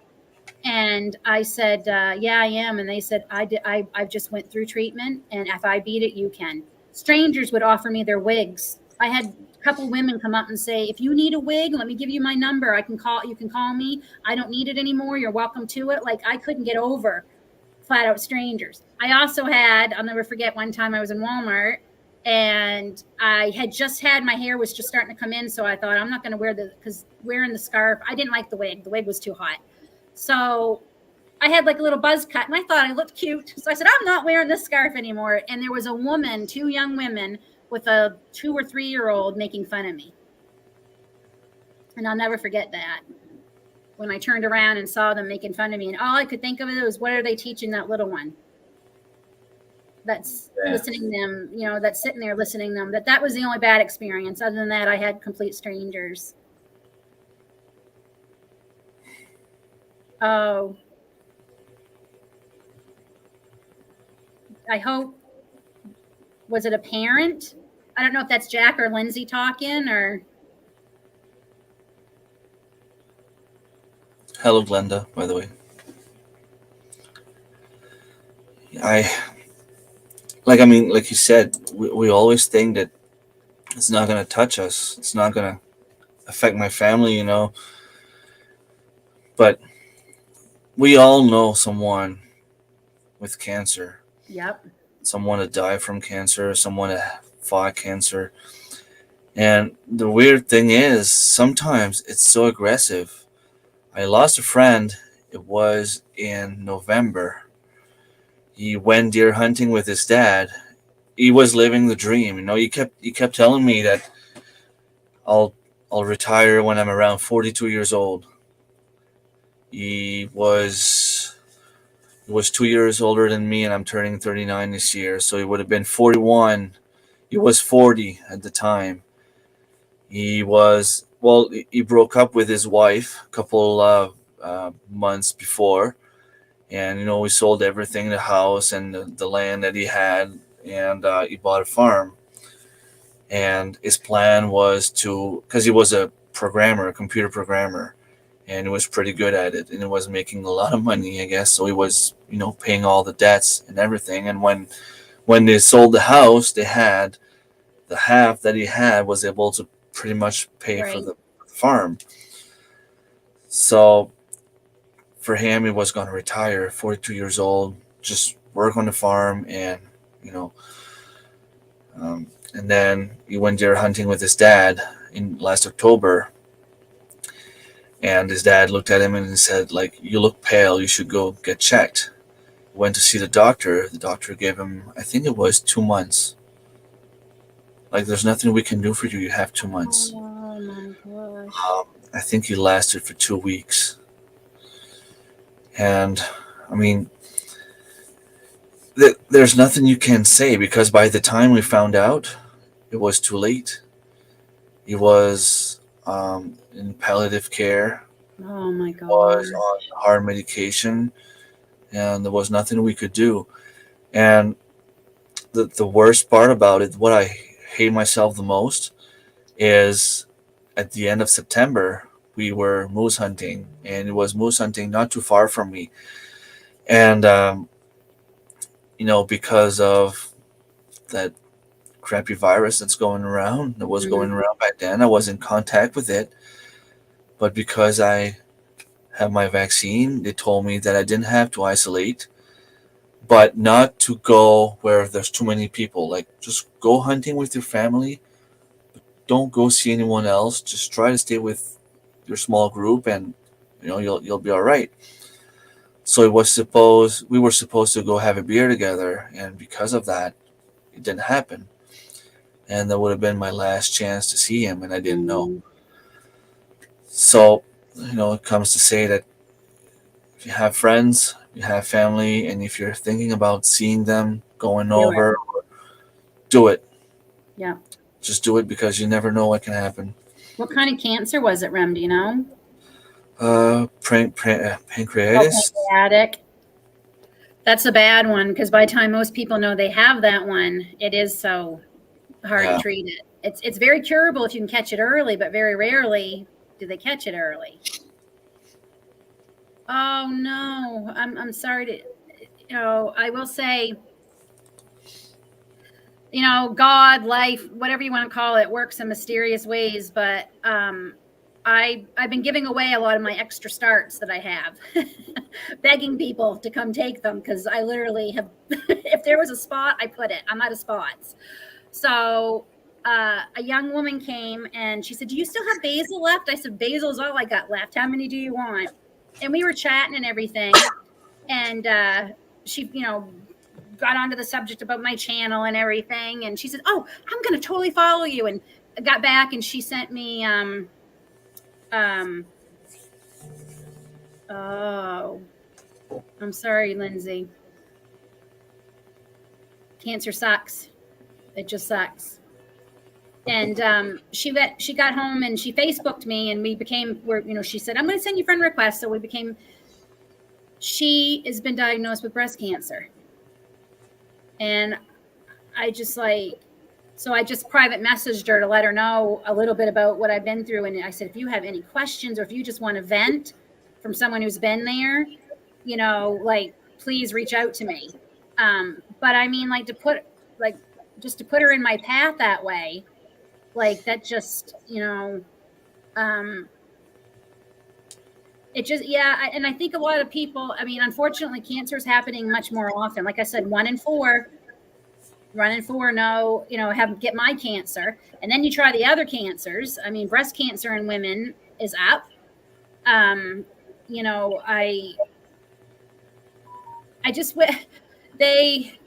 And I said, yeah, I am. And they said, I just went through treatment. And if I beat it, you can. Strangers would offer me their wigs. I had a couple women come up and say, if you need a wig, let me give you my number. You can call me. I don't need it anymore. You're welcome to it. Like, I couldn't get over flat out strangers. I also I'll never forget one time I was in Walmart And I had just had, my hair was just starting to come in. So I thought, I'm not going to wear because wearing the scarf, I didn't like the wig. The wig was too hot. So I had like a little buzz cut and I thought I looked cute. So I said, I'm not wearing this scarf anymore. And there was a woman, 2 young women with a 2 or 3-year-old making fun of me. And I'll never forget that. When I turned around and saw them making fun of me, and all I could think of it was, what are they teaching that little one that's listening them, that's sitting there listening them? That was the only bad experience. Other than that, I had complete strangers. Oh, I hope, was it a parent? I don't know if that's Jack or Lindsay talking, or. Hello, Glenda, by the way. Like you said, we always think that it's not going to touch us. It's not going to affect my family, But we all know someone with cancer. Yep. Someone that died from cancer, someone that fought cancer. And the weird thing is, sometimes it's so aggressive. I lost a friend, it was in November. He went deer hunting with his dad. He was living the dream. He kept telling me that I'll retire when I'm around 42 years old. He was 2 years older than me, and I'm turning 39 this year, so he would have been 41. He was 40 at the time. He broke up with his wife a couple of months before, and we sold everything, the house and the land that he had, and he bought a farm. And his plan was because he was a programmer, a computer programmer, and he was pretty good at it, and he was making a lot of money, I guess. So he was, paying all the debts and everything. And when they sold the house, they had the half that he had was able to pretty much pay for the farm. So for him, he was going to retire, 42 years old, just work on the farm, and and then he went deer hunting with his dad in last October. And his dad looked at him and said, like, you look pale, you should go get checked. Went to see the doctor. The doctor gave him, I think it was 2 months. Like, there's nothing we can do for you. You have 2 months. Oh my gosh. I think he lasted for 2 weeks. And, I mean, there's nothing you can say, because by the time we found out, it was too late. He was in palliative care. Oh my god. Was on hard medication, and there was nothing we could do. And the worst part about it, what I hate myself the most, is at the end of September, we were moose hunting, and it was moose hunting not too far from me. And, because of that crappy virus that was going around back then, I was in contact with it. But because I have my vaccine, they told me that I didn't have to isolate, but not to go where there's too many people. Like, just go hunting with your family. Don't go see anyone else. Just try to stay with your small group, and you'll be all right. So we were supposed to go have a beer together, and because of that, it didn't happen. And that would have been my last chance to see him, and I didn't know. So, it comes to say that if you have friends, you have family, and if you're thinking about seeing them, going over, do it. Yeah. Just do it, because you never know what can happen. What kind of cancer was it, Rem? Do you know? Pancreatitis. Oh, pancreatic. That's a bad one, because by the time most people know they have that one, it is so hard to treat it. It's very curable if you can catch it early, but very rarely do they catch it early. Oh no, I'm sorry to, I will say, God, life, whatever you want to call it, works in mysterious ways. But I've been giving away a lot of my extra starts that I have, begging people to come take them, because I literally have. If there was a spot, I put it. I'm out of spots. So a young woman came and she said, "Do you still have basil left?" I said, "Basil's all I got left. How many do you want?" And we were chatting and everything. And she, got onto the subject about my channel and everything. And she said, "Oh, I'm going to totally follow you." And I got back and she sent me, oh, I'm sorry, Lindsay. Cancer sucks. It just sucks. And she got home and she Facebooked me and we became, she said, "I'm going to send you friend requests." So we became, she has been diagnosed with breast cancer. And I just private messaged her to let her know a little bit about what I've been through. And I said, if you have any questions or if you just want to vent from someone who's been there, please reach out to me. But I mean, to put her in my path that way, that just, it just, and I think a lot of people, I mean, unfortunately, cancer is happening much more often. Like I said, 1 in 4 know, get my cancer. And then you try the other cancers. I mean, breast cancer in women is up. I just, it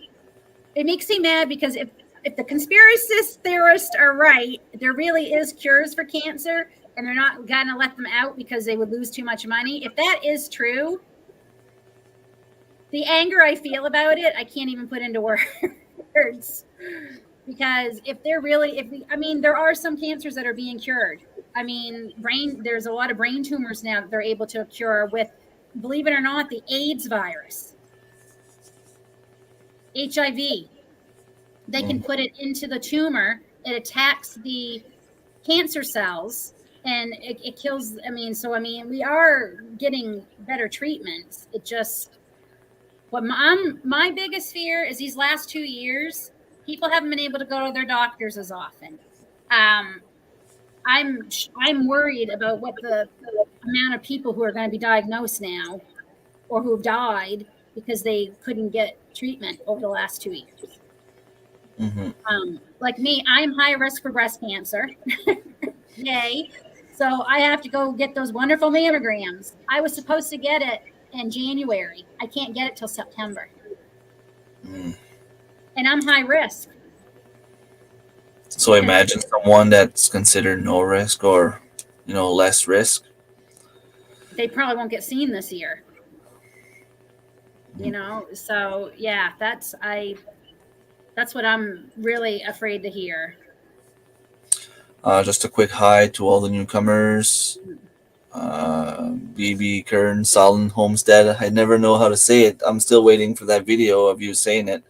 makes me mad because if the conspiracy theorists are right, there really is cures for cancer and they're not going to let them out because they would lose too much money. If that is true, the anger I feel about it, I can't even put into words. Because if they're really, there are some cancers that are being cured. I mean, there's a lot of brain tumors now that they're able to cure with, believe it or not, the AIDS virus, HIV. They can put it into the tumor. It attacks the cancer cells and it kills. We are getting better treatments. It just, my biggest fear is these last 2 years, people haven't been able to go to their doctors as often. I'm worried about what the amount of people who are going to be diagnosed now or who have died because they couldn't get treatment over the last 2 years. Like me, I'm high risk for breast cancer. Yay. So I have to go get those wonderful mammograms. I was supposed to get it in January. I can't get it till September. And I'm high risk. So imagine someone that's considered no risk or, less risk. They probably won't get seen this year. So yeah, that's what I'm really afraid to hear. Just a quick hi to all the newcomers. BB, Kern, Solon, Homestead. I never know how to say it. I'm still waiting for that video of you saying it.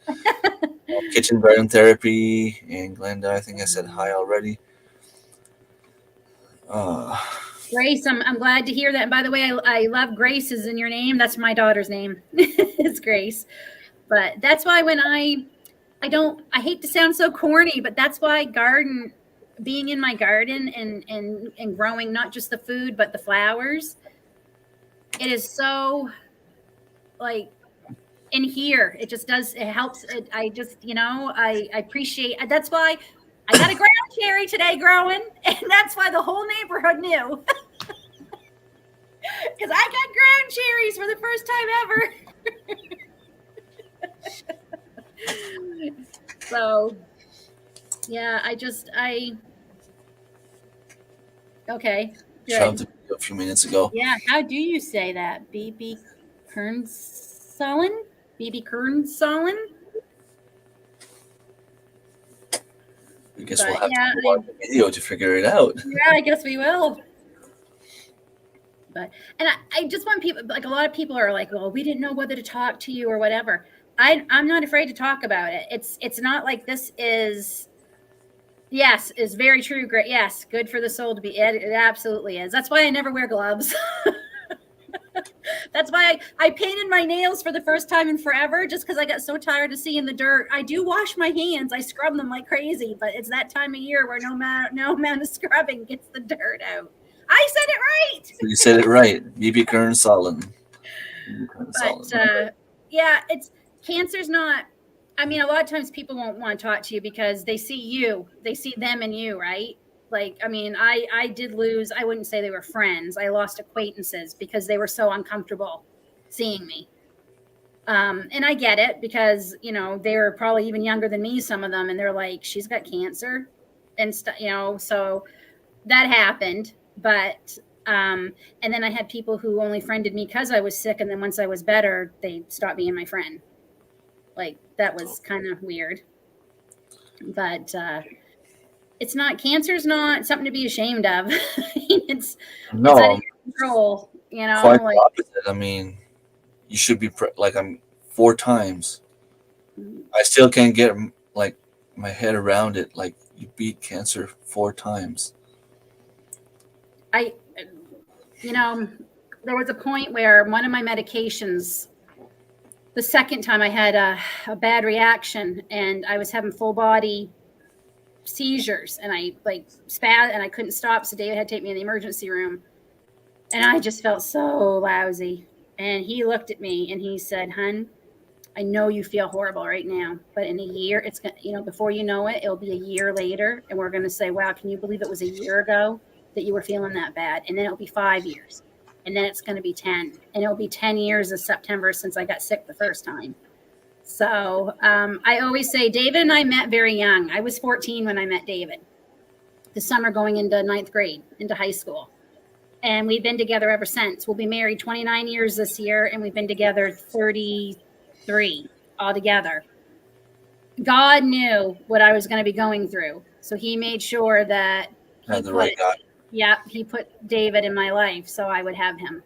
Kitchen Garden Therapy and Glenda. I think I said hi already. Grace, I'm glad to hear that. And by the way, I love Grace is in your name. That's my daughter's name. It's Grace. But that's why when I hate to sound so corny, but that's why being in my garden and growing not just the food, but the flowers, it is so in here. It just does. It helps. I just, I appreciate. That's why I got a ground cherry today growing. And that's why the whole neighborhood knew. Because I got ground cherries for the first time ever. So, yeah, okay. Shout out to you a few minutes ago. Yeah, how do you say that? BB Kernsollen? BB Kernsollen? I guess we'll have to watch the video to figure it out. Yeah, I guess we will. And I just want people, a lot of people are like, well, we didn't know whether to talk to you or whatever. I'm not afraid to talk about it. It's not like this is, yes, is very true. Great. Yes. Good for the soul to be. It absolutely is. That's why I never wear gloves. That's why I painted my nails for the first time in forever, just because I got so tired of seeing the dirt. I do wash my hands. I scrub them like crazy, but it's that time of year where no amount of scrubbing gets the dirt out. I said it right. You said it right. BB Kern Solon. But yeah, cancer's not I mean, a lot of times people won't want to talk to you because they see them and you, right? Like, I mean, I did lose, I wouldn't say they were friends. I lost acquaintances because they were so uncomfortable seeing me. And I get it because, they were probably even younger than me, some of them, and they're like, she's got cancer and stuff, so that happened. But, and then I had people who only friended me because I was sick. And then once I was better, they stopped being my friend. Like, that was kind of weird. But, cancer's not something to be ashamed of. it's out of No, your control, quite the like, opposite. I mean, you should be like I'm 4 times. I still can't get like my head around it. Like you beat cancer 4 times. I, there was a point where one of my medications, the second time I had a bad reaction and I was having full body seizures and I like spat and I couldn't stop. So David had to take me in the emergency room and I just felt so lousy. And he looked at me and he said, "Hun, I know you feel horrible right now, but in a year, it's going to, before you know it, it'll be a year later. And we're going to say, wow, can you believe it was a year ago that you were feeling that bad? And then it'll be 5 years. And then it's going to be 10. And it'll be 10 years this September since I got sick the first time." So I always say David and I met very young. I was 14 when I met David, the summer going into ninth grade, into high school. And we've been together ever since. We'll be married 29 years this year, and we've been together 33 altogether. God knew what I was going to be going through. So he made sure that Had the right guy. he put David in my life so I would have him.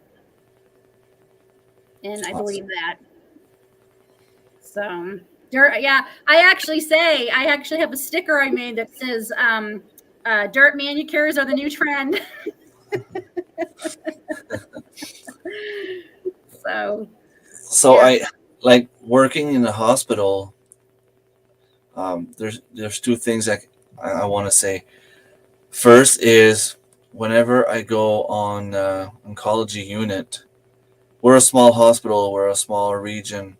And I believe that. So, yeah, I actually have a sticker I made that says, dirt manicures are the new trend. So yeah. I like working in the hospital. There's 2 things that I want to say. First is whenever I go on oncology unit, we're a small hospital, we're a smaller region,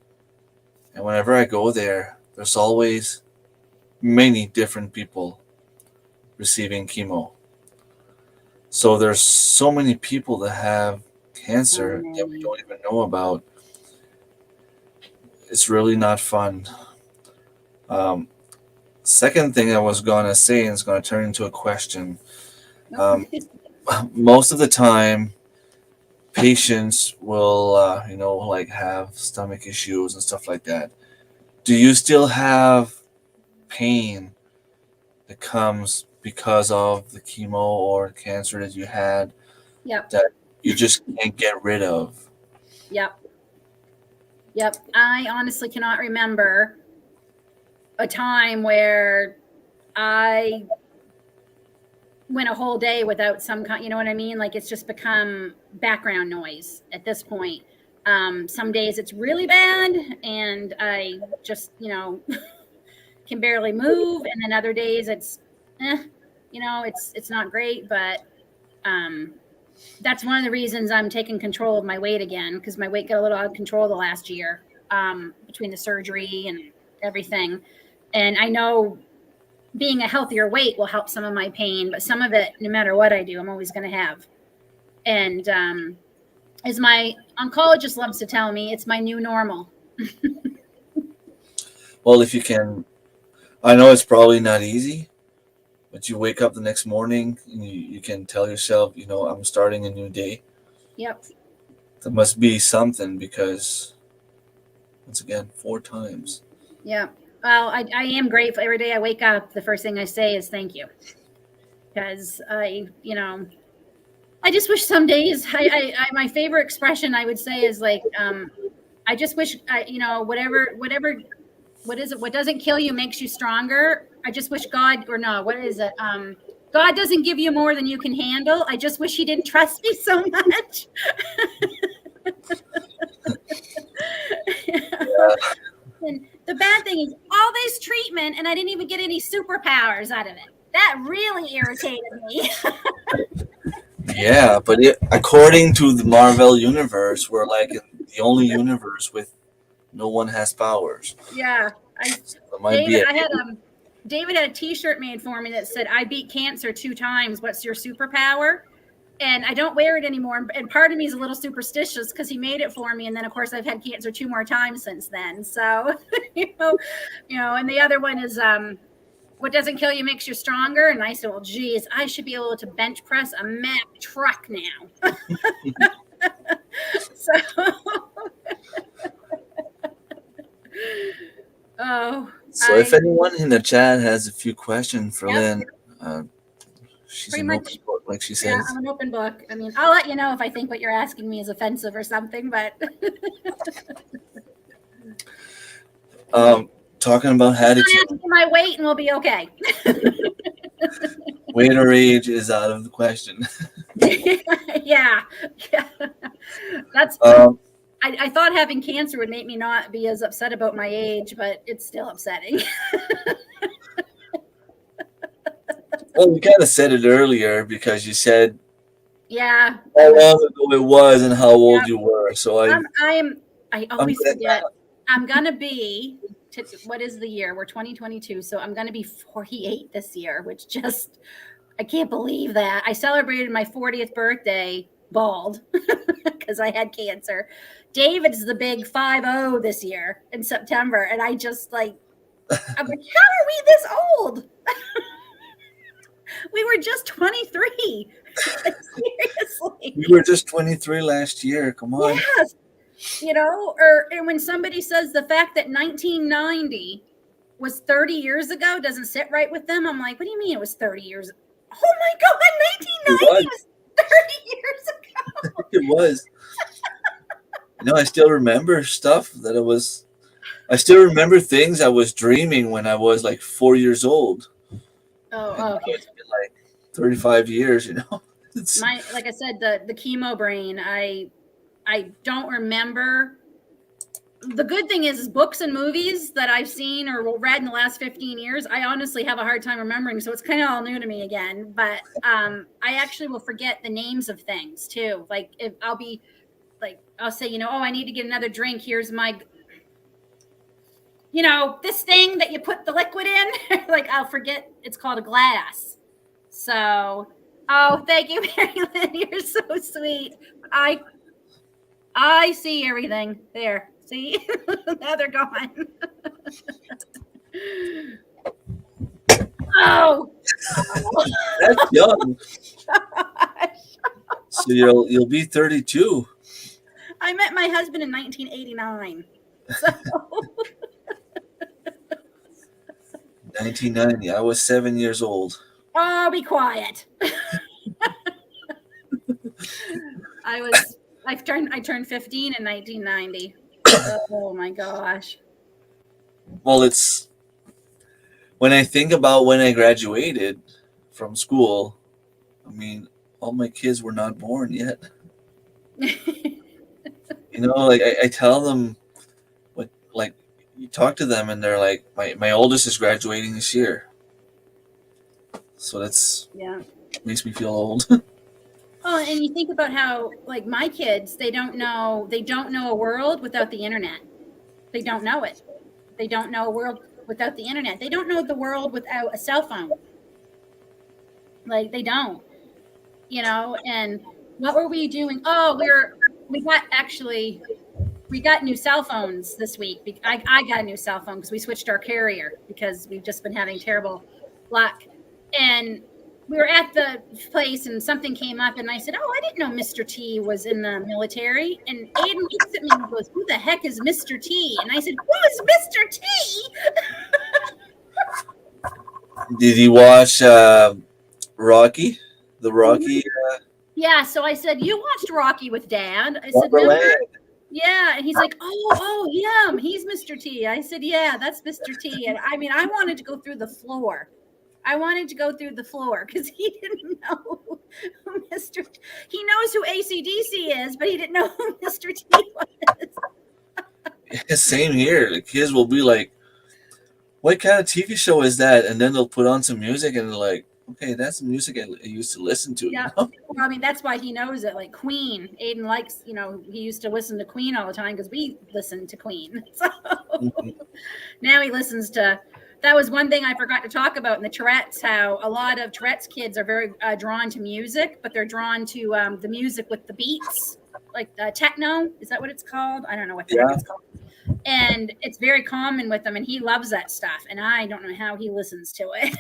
and whenever I go there, there's always many different people receiving chemo. So there's so many people that have cancer that we don't even know about. It's really not fun. Second thing I was going to say, and it's going to turn into a question. Most of the time, patients will, like have stomach issues and stuff like that. Do you still have pain that comes because of the chemo or cancer that you had? Yep. That you just can't get rid of? Yep. I honestly cannot remember a time where I went a whole day without some kind, you know what I mean? Like it's just become background noise at this point. Some days it's really bad and I just, can barely move. And then other days it's, it's not great, but that's one of the reasons I'm taking control of my weight again, because my weight got a little out of control the last year between the surgery and everything. And I know being a healthier weight will help some of my pain, but some of it, no matter what I do, I'm always going to have. And as my oncologist loves to tell me, it's my new normal. Well, if you can, I know it's probably not easy, but you wake up the next morning and you can tell yourself, I'm starting a new day. Yep. There must be something because, once again, 4 times. Yeah. Well, I am grateful. Every day I wake up, the first thing I say is thank you. Because I just wish some days, my favorite expression I would say is like, I just wish, what is it? What doesn't kill you makes you stronger. I just wish God, or no, what is it? God doesn't give you more than you can handle. I just wish he didn't trust me so much. Yeah. And the bad thing is all this treatment and I didn't even get any superpowers out of it. That really irritated me. Yeah, but according to the Marvel universe, we're like the only universe with no one has powers. Yeah, It might be David had a T-shirt made for me that said, "I beat cancer 2 times. What's your superpower?" And I don't wear it anymore. And part of me is a little superstitious because he made it for me. And then, of course, I've had cancer 2 more times since then. So, and the other one is, what doesn't kill you makes you stronger. And I said, well, geez, I should be able to bench press a Mack truck now. So, if anyone in the chat has a few questions for Lynn, she's an open book, like she says. Yeah, I'm an open book. I mean, I'll let you know if I think what you're asking me is offensive or something, but. Talking about how to change my weight and we'll be okay. Weight or age is out of the question. Yeah. That's. I thought having cancer would make me not be as upset about my age, but it's still upsetting. Well, you kind of said it earlier because you said, yeah, how long ago it was and how old you were. So I always forget. I'm gonna be. What is the year? We're 2022, so I'm gonna be 48 this year, which just I can't believe that. I celebrated my 40th birthday bald because I had cancer. David's the big 50 this year in September, and I just I'm like, how are we this old? We were just 23. Seriously. We were just 23 last year. Come on. Yes. And when somebody says the fact that 1990 was 30 years ago doesn't sit right with them, I'm like, what do you mean it was 30 years? Oh my God, 1990 was 30 years ago. It was. I still remember stuff I still remember things I was dreaming when I was like 4 years old. Oh, okay. It's been like 35 years, Like I said, the chemo brain, I don't remember. The good thing is books and movies that I've seen or read in the last 15 years, I honestly have a hard time remembering. So it's kind of all new to me again. But I actually will forget the names of things too. Like if I'll be like, I'll say, I need to get another drink. Here's my, this thing that you put the liquid in. Like I'll forget it's called a glass. So, thank you, Mary Lynn. You're so sweet. I see everything there. See, now they're gone. Oh, that's young. So you'll be 32. I met my husband in 1989. So. 1990. I was 7 years old. Oh, be quiet. I turned 15 in 1990. Oh my gosh. Well, it's when I think about when I graduated from school, I mean, all my kids were not born yet. I tell them you talk to them and they're like, my oldest is graduating this year. So makes me feel old. Oh, and you think about how, like my kids, they don't know a world without the internet. They don't know it. They don't know a world without the internet. They don't know the world without a cell phone. Like they don't, and what were we doing? Oh, we got new cell phones this week. I got a new cell phone because we switched our carrier because we've just been having terrible luck. And we were at the place and something came up and I said, oh, I didn't know Mr. T was in the military. And Aiden looks at me and goes, who the heck is Mr. T? And I said, who is Mr. T? Did you watch Rocky? The Rocky? Yeah, so I said, you watched Rocky with Dad. I said, remember? Yeah, and he's like, oh, yeah, he's Mr. T. I said, yeah, that's Mr. T. And I mean, I wanted to go through the floor. Because he didn't know who Mr. T. He knows who AC/DC is, but he didn't know who Mr. T was. Yeah, same here. The kids will be like, what kind of TV show is that? And then they'll put on some music and they're like, okay, that's the music I used to listen to. Yeah. Well, I mean, that's why he knows it. Like Queen, Aiden likes, he used to listen to Queen all the time because we listened to Queen. So. Now he listens to. That was one thing I forgot to talk about in the Tourette's. How a lot of Tourette's kids are very drawn to music, but they're drawn to the music with the beats, like techno. Is that what it's called? I don't know what the heck Yeah. it's called. And it's very common with them, and he loves that stuff. And I don't know how he listens to it.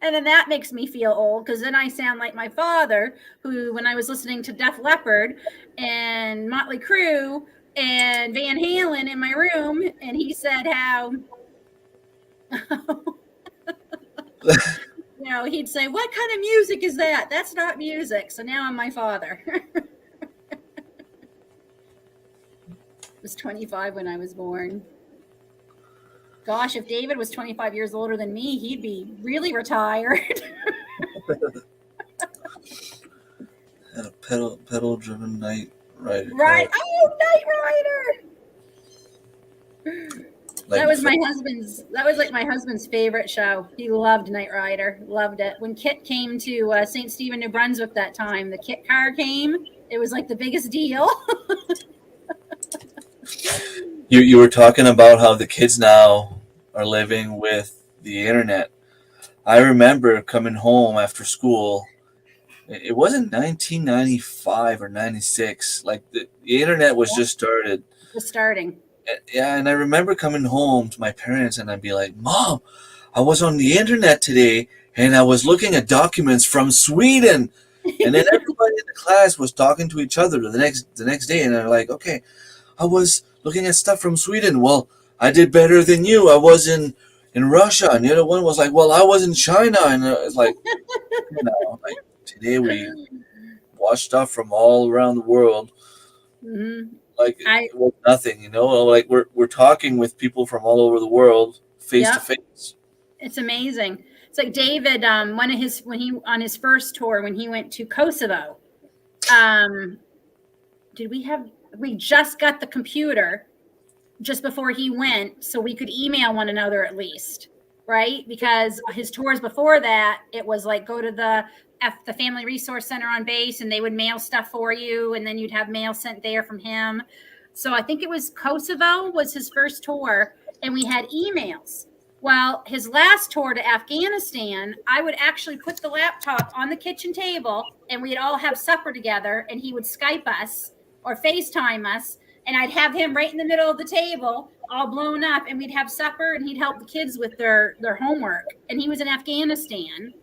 And then that makes me feel old because then I sound like my father, who, when I was listening to Def Leppard and Motley Crue and Van Halen in my room, and he said how, he'd say, "What kind of music is that? That's not music." So now I'm my father. I was 25 when I was born. Gosh, if David was 25 years older than me, he'd be really retired. Had a pedal-driven Knight Rider. Right. car. Oh, Knight Rider. Like That was my husband's. That was like my husband's favorite show. He loved Knight Rider. Loved it. When Kit came to St. Stephen, New Brunswick that time, the Kit car came. It was like the biggest deal. You were talking about how the kids now are living with the internet. I remember coming home after school. It wasn't 1995 or 96. Like the internet was just started. Just starting. Yeah, and I remember coming home to my parents and I'd be like, "Mom, I was on the internet today and I was looking at documents from Sweden." And then everybody in the class was talking to each other the next day, and they're like, "Okay, I was looking at stuff from Sweden. Well, I did better than you. I was in Russia." And the other one was like, "Well, I was in China." And it's like, like today we watch stuff from all around the world. Mm-hmm. Like it was nothing, Like we're talking with people from all over the world face to face. It's amazing. It's like David, on his first tour when he went to Kosovo. We just got the computer just before he went, so we could email one another at least, right? Because his tours before that, it was like go to the Family Resource Center on base, and they would mail stuff for you, and then you'd have mail sent there from him. So I think it was Kosovo was his first tour, and we had emails. Well, his last tour to Afghanistan, I would actually put the laptop on the kitchen table, and we'd all have supper together, and he would Skype us or FaceTime us, and I'd have him right in the middle of the table, all blown up, and we'd have supper, and he'd help the kids with their homework. And he was in Afghanistan.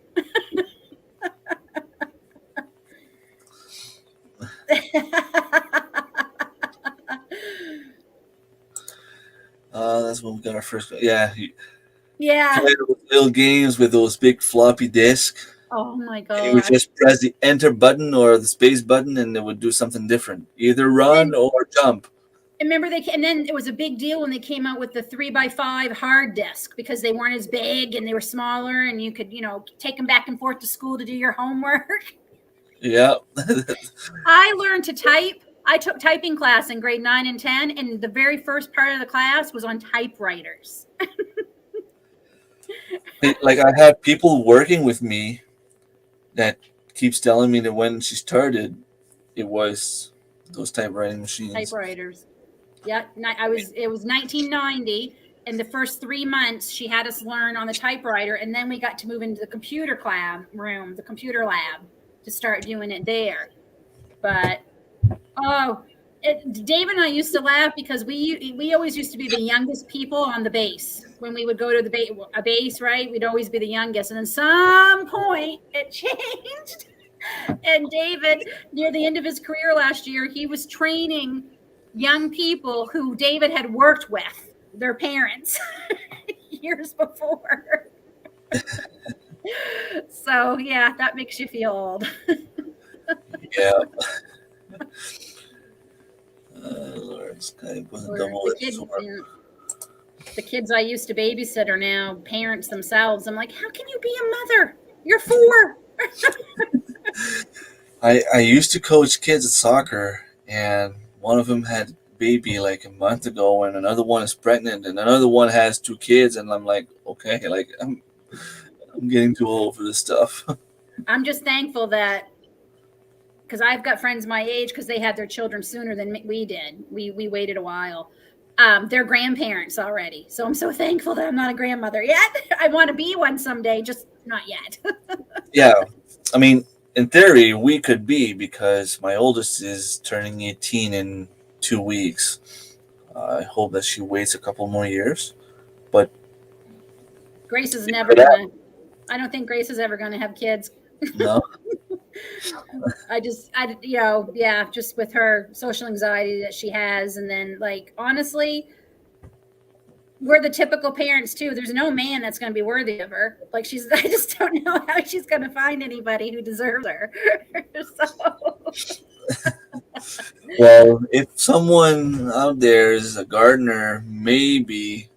That's when we got our first. Yeah. Yeah. Played those little games with those big floppy disks. Oh my god! And you would just press the enter button or the space button, and it would do something different, either run or jump. Remember and then it was a big deal when they came out with the 3x5 hard disk because they weren't as big and they were smaller, and you could take them back and forth to school to do your homework. Yeah. I learned to type. I took typing class in grade 9 and 10, and the very first part of the class was on typewriters. Like I have people working with me that keeps telling me that when she started, it was those typewriting machines. Typewriters. Yeah, it was 1990, and the first 3 months she had us learn on the typewriter, and then we got to move into the computer lab to start doing it there. But Dave and I used to laugh because we always used to be the youngest people on the base. When we would go to a base, right? We'd always be the youngest. And at some point, it changed. And David, near the end of his career last year, he was training young people who David had worked with, their parents, years before. So, yeah, that makes you feel old. Yeah. Lord, Skype was a double-edged sword. The kids I used to babysit are now parents themselves. I'm like, how can you be a mother? You're 4. I used to coach kids at soccer, and one of them had a baby like a month ago, and another one is pregnant, and another one has 2 kids, and I'm like, okay, like I'm getting too old for this stuff. I'm just thankful that because I've got friends my age, because they had their children sooner than we did. We waited a while. They're grandparents already. So I'm so thankful that I'm not a grandmother yet. I want to be one someday, just not yet. Yeah, I mean, in theory, we could be, because my oldest is turning 18 in 2 weeks. I hope that she waits a couple more years. But Grace is never gonna. I don't think Grace is ever gonna have kids. no, Just with her social anxiety that she has, and then like honestly, we're the typical parents too. There's no man that's going to be worthy of her. Like I just don't know how she's going to find anybody who deserves her. well, if someone out there is a gardener, maybe.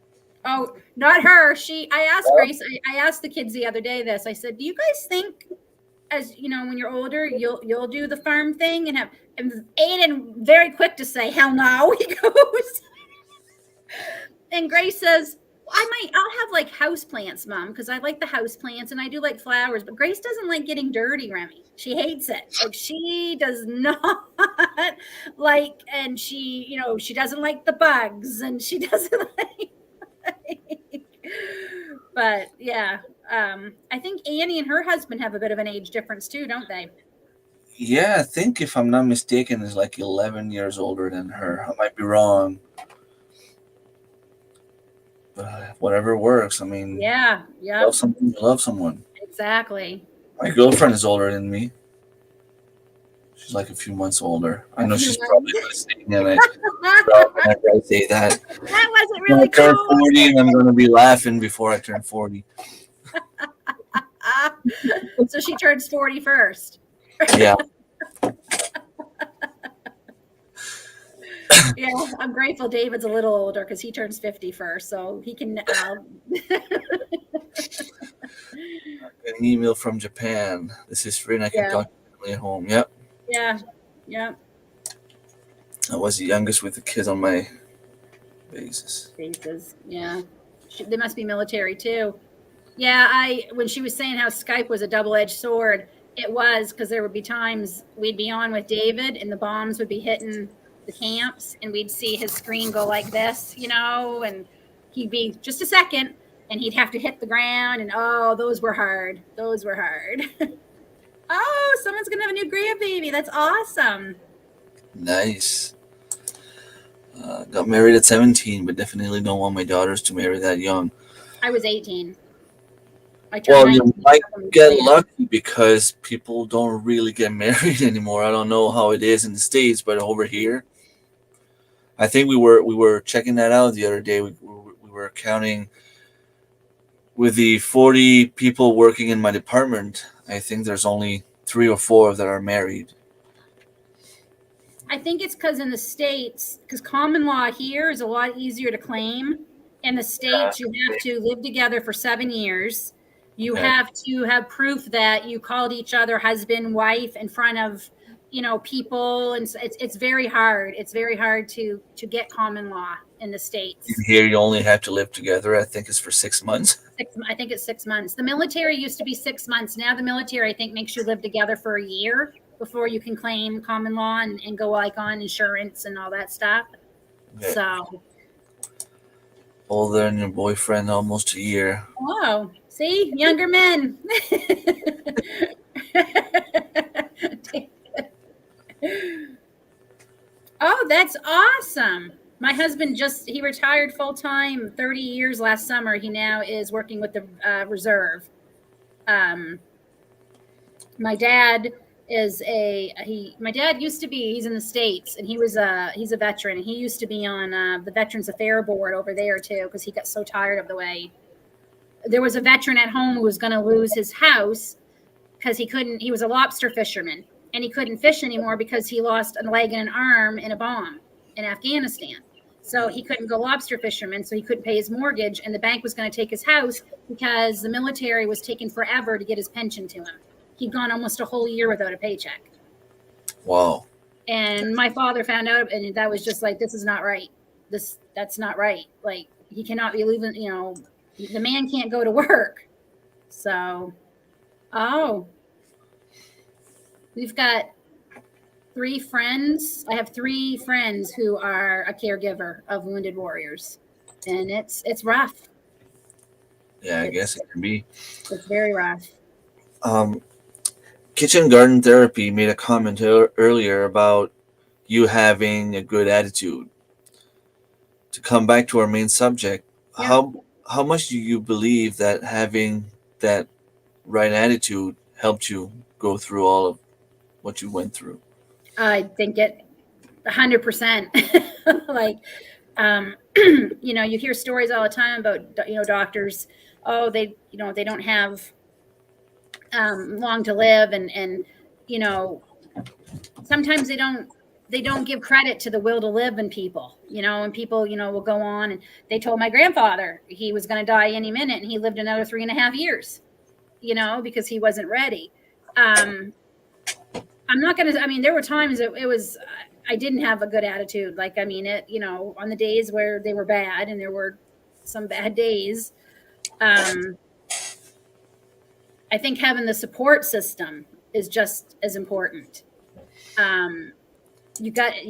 Oh, not her. I asked Grace, I asked the kids the other day this. I said, do you guys think, as you know, when you're older, you'll do the farm thing? And Aiden very quick to say, hell no. He goes, and Grace says, I'll have like house plants, Mom, because I like the house plants and I do like flowers, but Grace doesn't like getting dirty, Remy. She hates it. Like she does not like, and she doesn't like the bugs, and she doesn't like, but yeah. I think Annie and her husband have a bit of an age difference too, don't they? Yeah, I think if I'm not mistaken, is like 11 years older than her. I might be wrong. Whatever works. I mean, Yeah. love something, you love someone. Exactly. My girlfriend is older than me. She's like a few months older. I know she's probably listening, and I say that. That wasn't really I turn cool. 40, and I'm going to be laughing before I turn 40. So she turns 40 first. Yeah. Yeah, I'm grateful David's a little older because he turns 50 first, so he can. An email from Japan. This is free, and I can talk to family at home. Yep. Yeah. I was the youngest with the kids on my basis. Yeah. They must be military too. Yeah, when she was saying how Skype was a double-edged sword, it was, because there would be times we'd be on with David and the bombs would be hitting the camps and we'd see his screen go like this, and he'd be just a second and he'd have to hit the ground, and those were hard. Oh, someone's gonna have a new grandbaby. That's awesome. Nice. Got married at 17, but definitely don't want my daughters to marry that young. I was 18. Well, you might get lucky because people don't really get married anymore. I don't know how it is in the States, but over here, I think we were checking that out the other day. We were counting with the 40 people working in my department. I think there's only 3 or 4 that are married. I think it's because in the States, because common law here is a lot easier to claim. In the States, you have to live together for 7 years. You have to have proof that you called each other husband, wife in front of, people. And so it's very hard. It's very hard to get common law in the States. Here, you only have to live together. I think it's for 6 months. I think it's 6 months. The military used to be 6 months. Now the military, I think, makes you live together for a year before you can claim common law and go like on insurance and all that stuff. Okay. So older than your boyfriend, almost a year. Oh, see, younger men. Oh, that's awesome. My husband he retired full time 30 years last summer. He now is working with the reserve. My dad used to be, he's in the States, and he's a veteran, and he used to be on the Veterans Affairs Board over there too, because he got so tired of the way. There was a veteran at home who was going to lose his house because he was a lobster fisherman, and he couldn't fish anymore because he lost a leg and an arm in a bomb in Afghanistan. So he couldn't go lobster fisherman, so he couldn't pay his mortgage, and the bank was going to take his house because the military was taking forever to get his pension to him. He'd gone almost a whole year without a paycheck. Wow. And my father found out, and that was just like, this is not right. That's not right. Like, he cannot be leaving, the man can't go to work. So, we've got 3 friends. I have 3 friends who are a caregiver of wounded warriors, and it's rough. Yeah, I guess it can be. It's very rough. Um, Kitchen Garden Therapy made a comment earlier about you having a good attitude. To come back to our main subject, Yeah. how much do you believe that having that right attitude helped you go through all of what you went through? I think it 100%. Like, you hear stories all the time about, doctors, oh, they don't have long to live. And, you know, sometimes they don't give credit to the will to live in people, and people, will go on. And they told my grandfather he was going to die any minute, and he lived another 3.5 years, because he wasn't ready. I'm not going to, there were times it was, I didn't have a good attitude. Like, on the days where they were bad, and there were some bad days, I think having the support system is just as important. You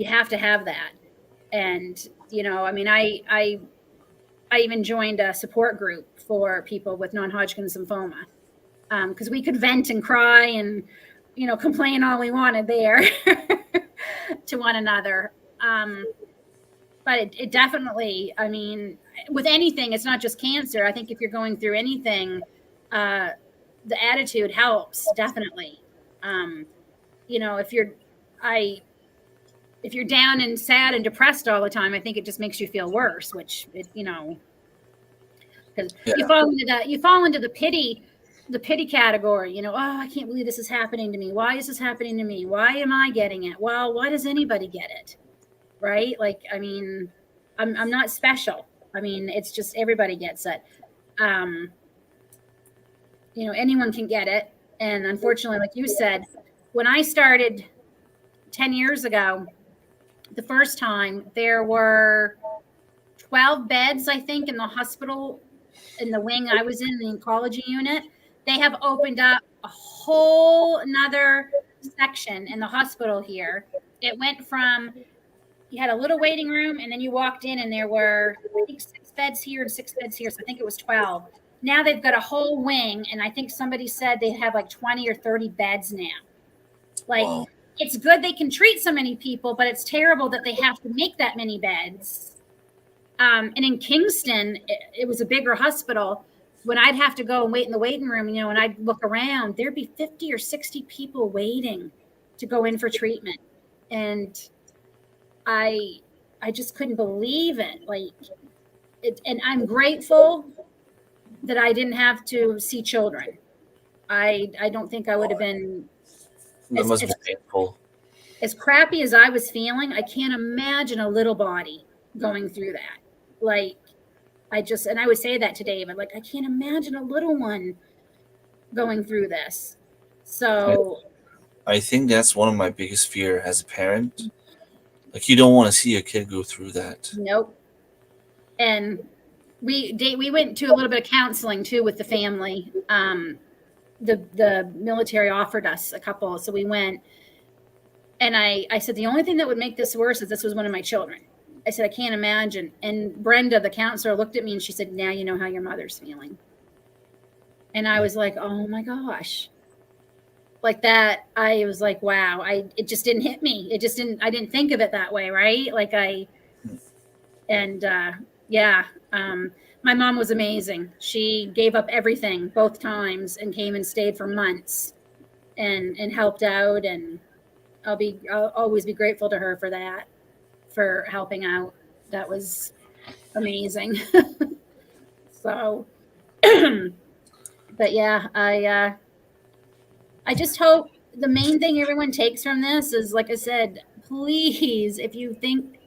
have to have that. And, I even joined a support group for people with non-Hodgkin's lymphoma. Because we could vent and cry and, complain all we wanted there to one another. But it definitely, with anything, it's not just cancer. I think if you're going through anything, the attitude helps, definitely. If you're down and sad and depressed all the time, I think it just makes you feel worse, which because you fall into the pity category. Oh, I can't believe this is happening to me. Why is this happening to me? Why am I getting it? Well, why does anybody get it? Right? Like, I'm not special. It's just everybody gets it. Anyone can get it. And unfortunately, like you said, when I started 10 years ago, the first time, there were 12 beds, I think, in the hospital, in the wing I was in, the oncology unit. They have opened up a whole another section in the hospital here. It went from, you had a little waiting room, and then you walked in, and there were, I think, 6 beds here and 6 beds here. So I think it was 12. Now they've got a whole wing, and I think somebody said they have like 20 or 30 beds now. Like, wow. It's good they can treat so many people, but it's terrible that they have to make that many beds. And in Kingston, it was a bigger hospital. When I'd have to go and wait in the waiting room, and I'd look around, there'd be 50 or 60 people waiting to go in for treatment. And I just couldn't believe it. And I'm grateful that I didn't have to see children. I don't think I would have been. That must be painful. As crappy as I was feeling, I can't imagine a little body going through that. Like, and I would say that to David, like, I can't imagine a little one going through this. So I think that's one of my biggest fear as a parent. Like, you don't want to see a kid go through that. Nope. And we went to a little bit of counseling too with the family. The military offered us a couple, so we went. And I said, the only thing that would make this worse is this was one of my children. I said, I can't imagine. And Brenda, the counselor, looked at me and she said, now you know how your mother's feeling. And I was like, oh my gosh. Like that, I was like, wow, it just didn't hit me. I didn't think of it that way, right? Like my mom was amazing. She gave up everything both times and came and stayed for months and helped out. And I'll always be grateful to her for that, for helping out. That was amazing. So, but yeah, I just hope the main thing everyone takes from this is, like I said, please, if you think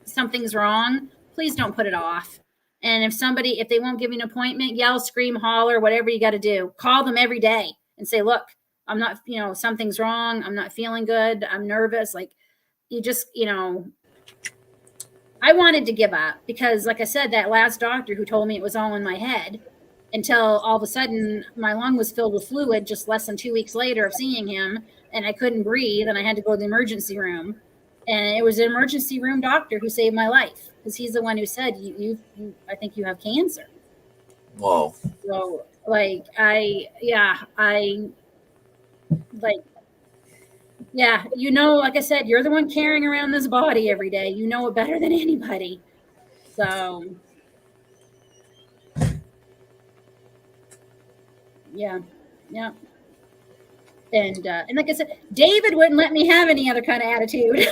something's wrong, please don't put it off. And if they won't give you an appointment, yell, scream, holler, whatever you got to do. Call them every day and say, look, I'm not, something's wrong. I'm not feeling good. I'm nervous. Like, you just, I wanted to give up because, like I said, that last doctor who told me it was all in my head, until all of a sudden my lung was filled with fluid just less than 2 weeks later of seeing him, and I couldn't breathe, and I had to go to the emergency room. And it was an emergency room doctor who saved my life, because he's the one who said, I think you have cancer. Wow. So like like I said, you're the one carrying around this body every day. You know it better than anybody. So yeah. And like I said, David wouldn't let me have any other kind of attitude.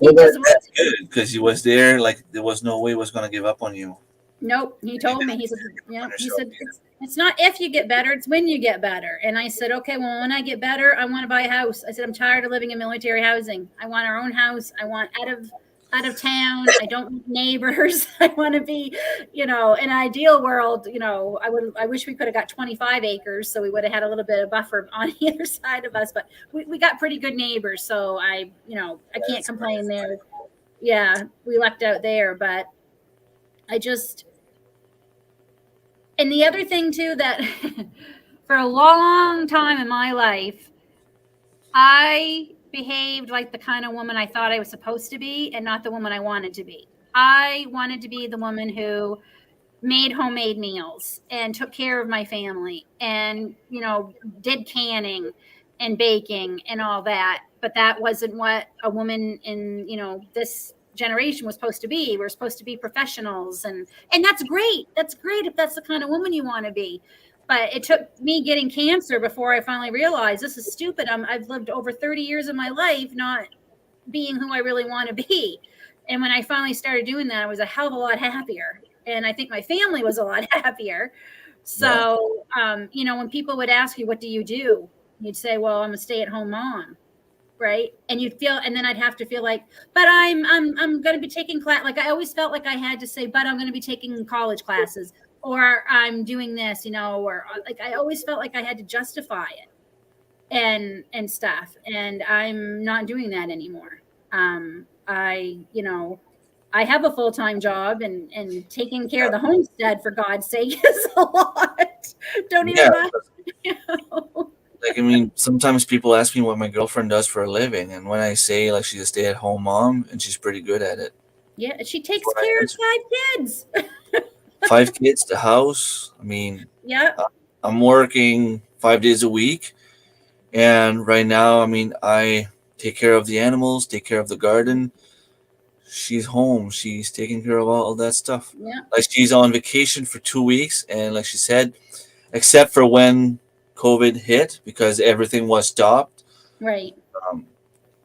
Well, that's good, because he was there. Like, there was no way he was going to give up on you. Nope. He told me, he said, it's not if you get better, it's when you get better. And I said, okay, well, when I get better, I want to buy a house. I said, I'm tired of living in military housing. I want our own house. I want out of town. I don't want neighbors. I want to be, in an ideal world, I wish we could have got 25 acres, so we would have had a little bit of buffer on either side of us, but we got pretty good neighbors. So I can't complain there. Yeah. We lucked out there, but and the other thing too, that for a long time in my life, I behaved like the kind of woman I thought I was supposed to be, and not the woman I wanted to be. I wanted to be the woman who made homemade meals and took care of my family and, did canning and baking and all that. But that wasn't what a woman in, this generation was supposed to be. We're supposed to be professionals, and that's great. That's great if that's the kind of woman you want to be. But it took me getting cancer before I finally realized this is stupid. I've lived over 30 years of my life not being who I really want to be. And when I finally started doing that, I was a hell of a lot happier. And I think my family was a lot happier. So, when people would ask you, what do you do? You'd say, well, I'm a stay-at-home mom. Right. And and then I'd have to feel like, but I'm going to be taking class. Like, I always felt like I had to say, but I'm going to be taking college classes, or I'm doing this, or like, I always felt like I had to justify it and stuff. And I'm not doing that anymore. I have a full-time job, and taking care of the homestead, for God's sake, is a lot. Don't even mind. Like, I mean, sometimes people ask me what my girlfriend does for a living, and when I say, like, she's a stay-at-home mom, and she's pretty good at it. Yeah, she takes care of 5 kids. 5 kids, the house. I mean, yeah. I'm working 5 days a week, and right now, I mean, I take care of the animals, take care of the garden. She's home. She's taking care of all that stuff. Yeah. Like, she's on vacation for 2 weeks, and like she said, except for when COVID hit, because everything was stopped. Right.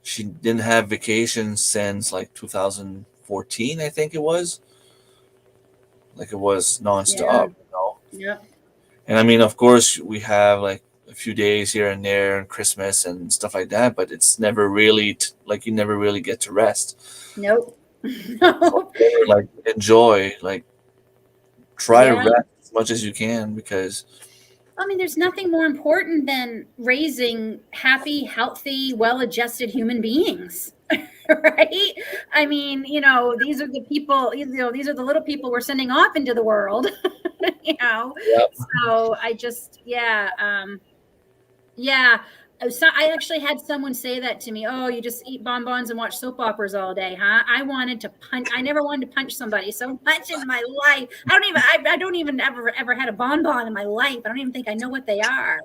She didn't have vacation since like 2014, I think it was. Like, it was nonstop. Yeah. And I mean, of course, we have like a few days here and there, and Christmas and stuff like that, but it's never really like, you never really get to rest. Nope. So, like, enjoy, like, try to rest as much as you can, because I mean, there's nothing more important than raising happy, healthy, well-adjusted human beings, right? I mean, these are the people, these are the little people we're sending off into the world, Yep. So I just, So I actually had someone say that to me. Oh, you just eat bonbons and watch soap operas all day, huh? I wanted to punch. I never wanted to punch somebody so much in my life. I don't even ever had a bonbon in my life. I don't even think I know what they are.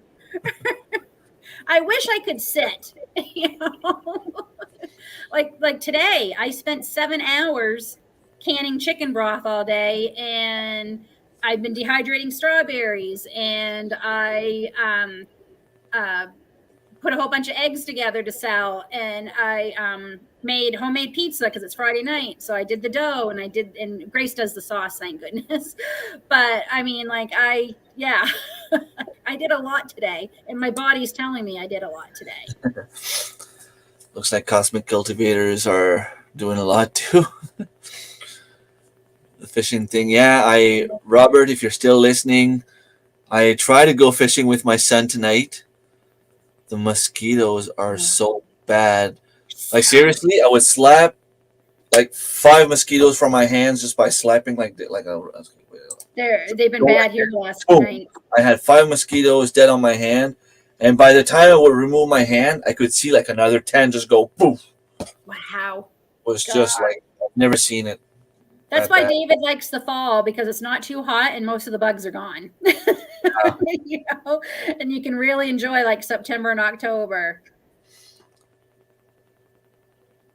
I wish I could sit, like today, I spent 7 hours canning chicken broth all day, and I've been dehydrating strawberries, and I, put a whole bunch of eggs together to sell, and I made homemade pizza because it's Friday night. So I did the dough, and Grace does the sauce, thank goodness. But I mean, like, I did a lot today, and my body's telling me I did a lot today. Looks like cosmic cultivators are doing a lot too. The fishing thing. Yeah, Robert, if you're still listening, I try to go fishing with my son tonight. The mosquitoes are so bad. Like, seriously, I would slap like 5 mosquitoes from my hands just by slapping like a. They've been bad here last Boom. night. I had 5 mosquitoes dead on my hand, and by the time I would remove my hand, I could see like another 10 just go poof. Wow. It was God. just like I've never seen it. That's why David likes the fall, because it's not too hot and most of the bugs are gone. You know, and you can really enjoy like September and October.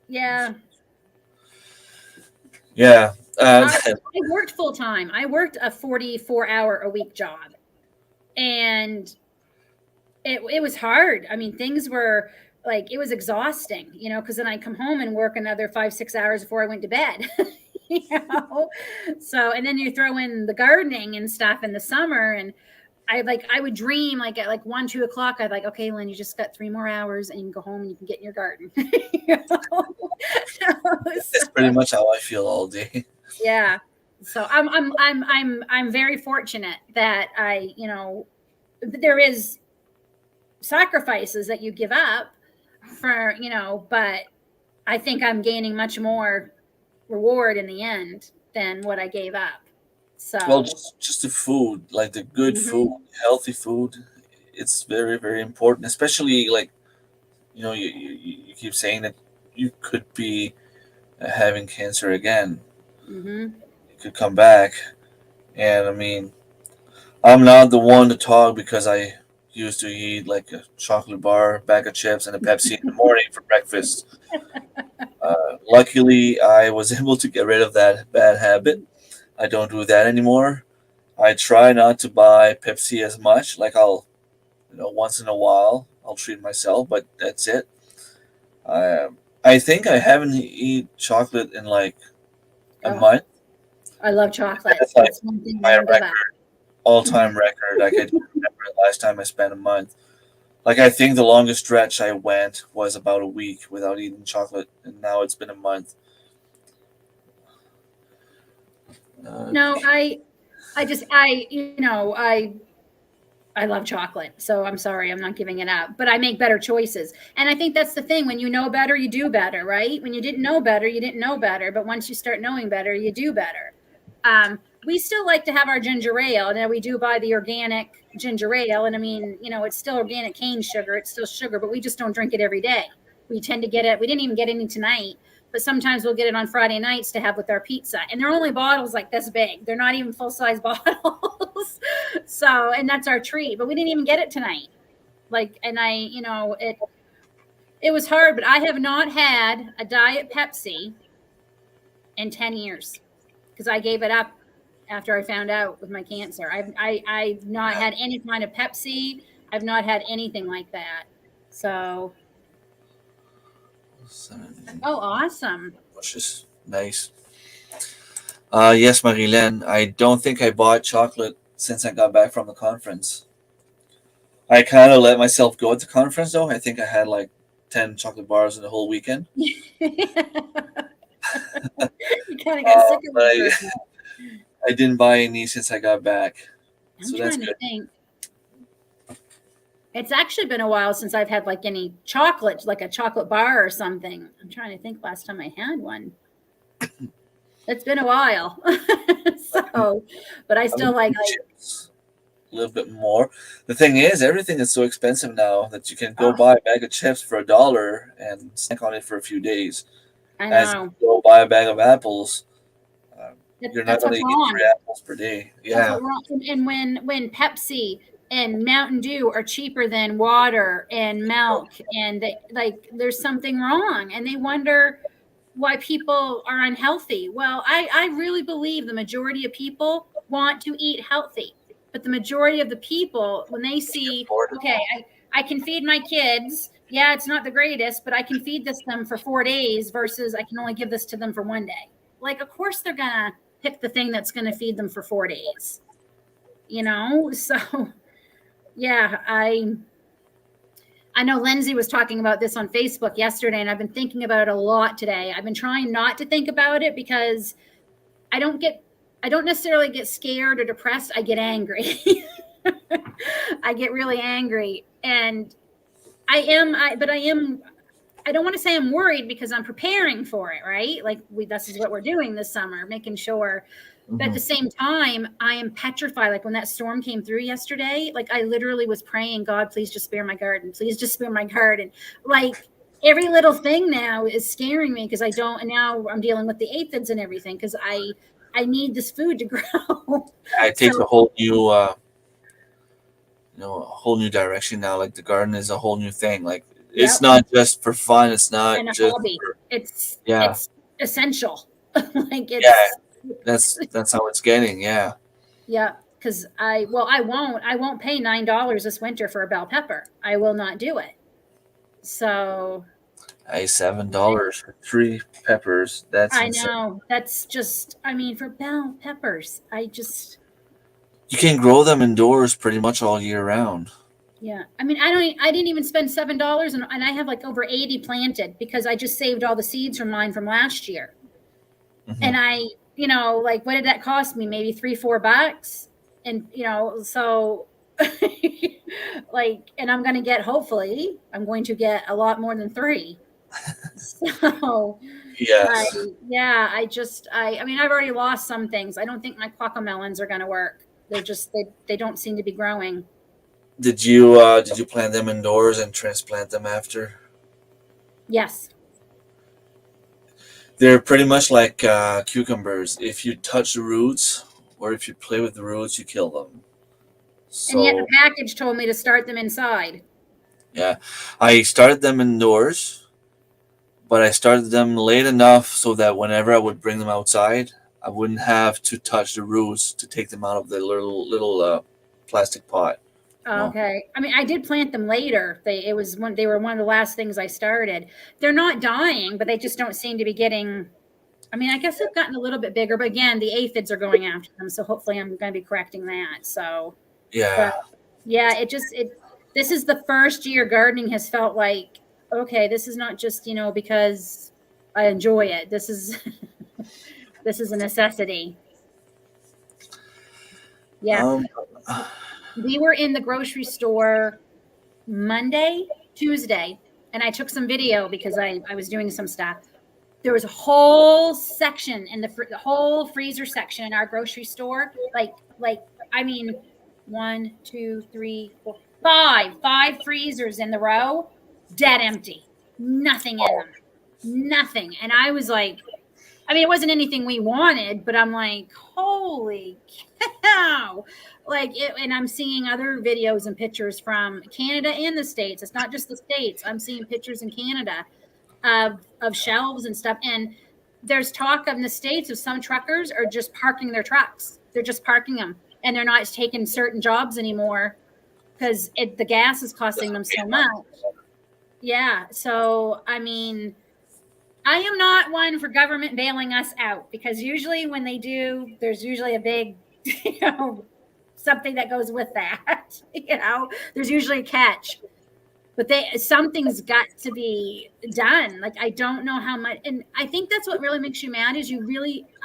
Yeah. Yeah. I worked full time. I worked a 44-hour-a-week job, and it was hard. I mean, things were like, it was exhausting, you know, because then I come home and work another 5-6 hours before I went to bed. You know, so, and then you throw in the gardening and stuff in the summer, and I would dream like at like 1-2 o'clock. I'd like, okay, Lynn, you just got 3 more hours and you can go home and you can get in your garden. You know? That's pretty much how I feel all day. Yeah. So I'm very fortunate that you know, there is sacrifices that you give up for, you know, but I think I'm gaining much more reward in the end than what I gave up. So Well, just the food, like the good food, healthy food, it's very, very important. Especially like, you know, you keep saying that you could be having cancer again. It could come back, and I mean, I'm not the one to talk because I used to eat like a chocolate bar, bag of chips, and a Pepsi in the morning for breakfast. Luckily, I was able to get rid of that bad habit. I don't do that anymore. I try not to buy Pepsi as much. Like I'll, you know, once in a while, I'll treat myself, but that's it. I think I haven't eaten chocolate in like a month. I love chocolate. That's like That's one thing my I don't give up. all-time record. Like I don't remember the last time I spent a month. Like I think the longest stretch I went was about a week without eating chocolate, and now it's been a month. No, you know, I love chocolate. So I'm sorry, I'm not giving it up, but I make better choices. And I think that's the thing. When you know better, you do better, right? When you didn't know better, you didn't know better. But once you start knowing better, you do better. We still like to have our ginger ale. Now we do buy the organic ginger ale. And I mean, you know, it's still organic cane sugar. It's still sugar, but we just don't drink it every day. We tend to get it. We didn't even get any tonight, but sometimes we'll get it on Friday nights to have with our pizza. And they're only bottles like this big. They're not even full-size bottles. So, and that's our treat, but we didn't even get it tonight. Like, and you know, it was hard, but I have not had a Diet Pepsi in 10 years because I gave it up after I found out with my cancer. I've not had any kind of Pepsi. I've not had anything like that. So, oh, awesome. Which is nice. Yes, Marilyn. I don't think I bought chocolate since I got back from the conference. I kind of let myself go at the conference, though. I think I had like 10 chocolate bars in the whole weekend. You kind of got sick of it. I didn't buy any since I got back. I'm trying to think. It's actually been a while since I've had like any chocolate, like a chocolate bar or something. I'm trying to think last time I had one. It's been a while. So, but I still like chips a little bit more. The thing is, everything is so expensive now that you can go buy a bag of chips for $1 and snack on it for a few days. I know. As you go buy a bag of apples, you're not going to eat 3 apples per day. Yeah. And when Pepsi and Mountain Dew are cheaper than water and milk, and there's something wrong, and they wonder why people are unhealthy. Well, I really believe the majority of people want to eat healthy, but the majority of the people, when they see, okay, I can feed my kids. Yeah, it's not the greatest, but I can feed them for 4 days versus I can only give this to them for 1 day. Like, of course they're going to pick the thing that's going to feed them for 4 days, you know? So yeah, I know Lindsay was talking about this on Facebook yesterday, and I've been thinking about it a lot today. I've been trying not to think about it because I don't necessarily get scared or depressed. I get angry. I get really angry, and I don't want to say I'm worried because I'm preparing for it, right? Like this is what we're doing this summer, making sure But at the same time, I am petrified. Like when that storm came through yesterday, like I literally was praying, God, please just spare my garden. Please just spare my garden. Like every little thing now is scaring me because I don't, and now I'm dealing with the aphids and everything because I need this food to grow. It takes So, a whole new, a whole new direction now. Like the garden is a whole new thing. Like it's yep. not just for fun. It's not And a just hobby. for, It's yeah, essential. Like yeah. it's That's how it's getting. Yeah. yeah. Because I won't pay $9 this winter for a bell pepper. I will not do it. So $7 for 3 peppers. That's I insane. know that's just, I mean, for bell peppers, You can grow them indoors pretty much all year round. yeah. I mean, I didn't even spend $7 and I have like over 80 planted because I just saved all the seeds from mine from last year. And I, like, what did that cost me? Maybe $3-4. And, so like, and I'm going to get a lot more than 3. So Yes. I mean, I've already lost some things. I don't think my quackamelons are going to work. They don't seem to be growing. Did you plant them indoors and transplant them after? Yes. They're pretty much like cucumbers. If you touch the roots or if you play with the roots, you kill them. And yet the So package told me to start them inside. yeah, I started them indoors, but I started them late enough so that whenever I would bring them outside, I wouldn't have to touch the roots to take them out of the little plastic pot. No. Okay. I mean, I did plant them later. They were one of the last things I started. They're not dying, but they just don't seem to be getting. I mean, I guess they've gotten a little bit bigger, but again, the aphids are going after them, so hopefully I'm going to be correcting that. So, Yeah. but yeah, this is the first year gardening has felt like, okay, this is not just, because I enjoy it. This is this is a necessity. Yeah. Um. We were in the grocery store Monday, Tuesday, and I took some video because I was doing some stuff. There was a whole section in the whole freezer section in our grocery store. Like I mean, 1, 2, 3, 4, 5 freezers in the row, dead empty, nothing in them, nothing. And I was like, I mean, it wasn't anything we wanted, but I'm like, holy cow. And I'm seeing other videos and pictures from Canada and the States. It's not just the States. I'm seeing pictures in Canada of shelves and stuff. And there's talk in the States of some truckers are just parking their trucks. They're just parking them and they're not taking certain jobs anymore because the gas is costing them so much. Yeah. So, I mean, I am not one for government bailing us out because usually when they do, there's usually a big, something that goes with that. There's usually a catch. But something's got to be done. Like I don't know how much, and I think that's what really makes you mad is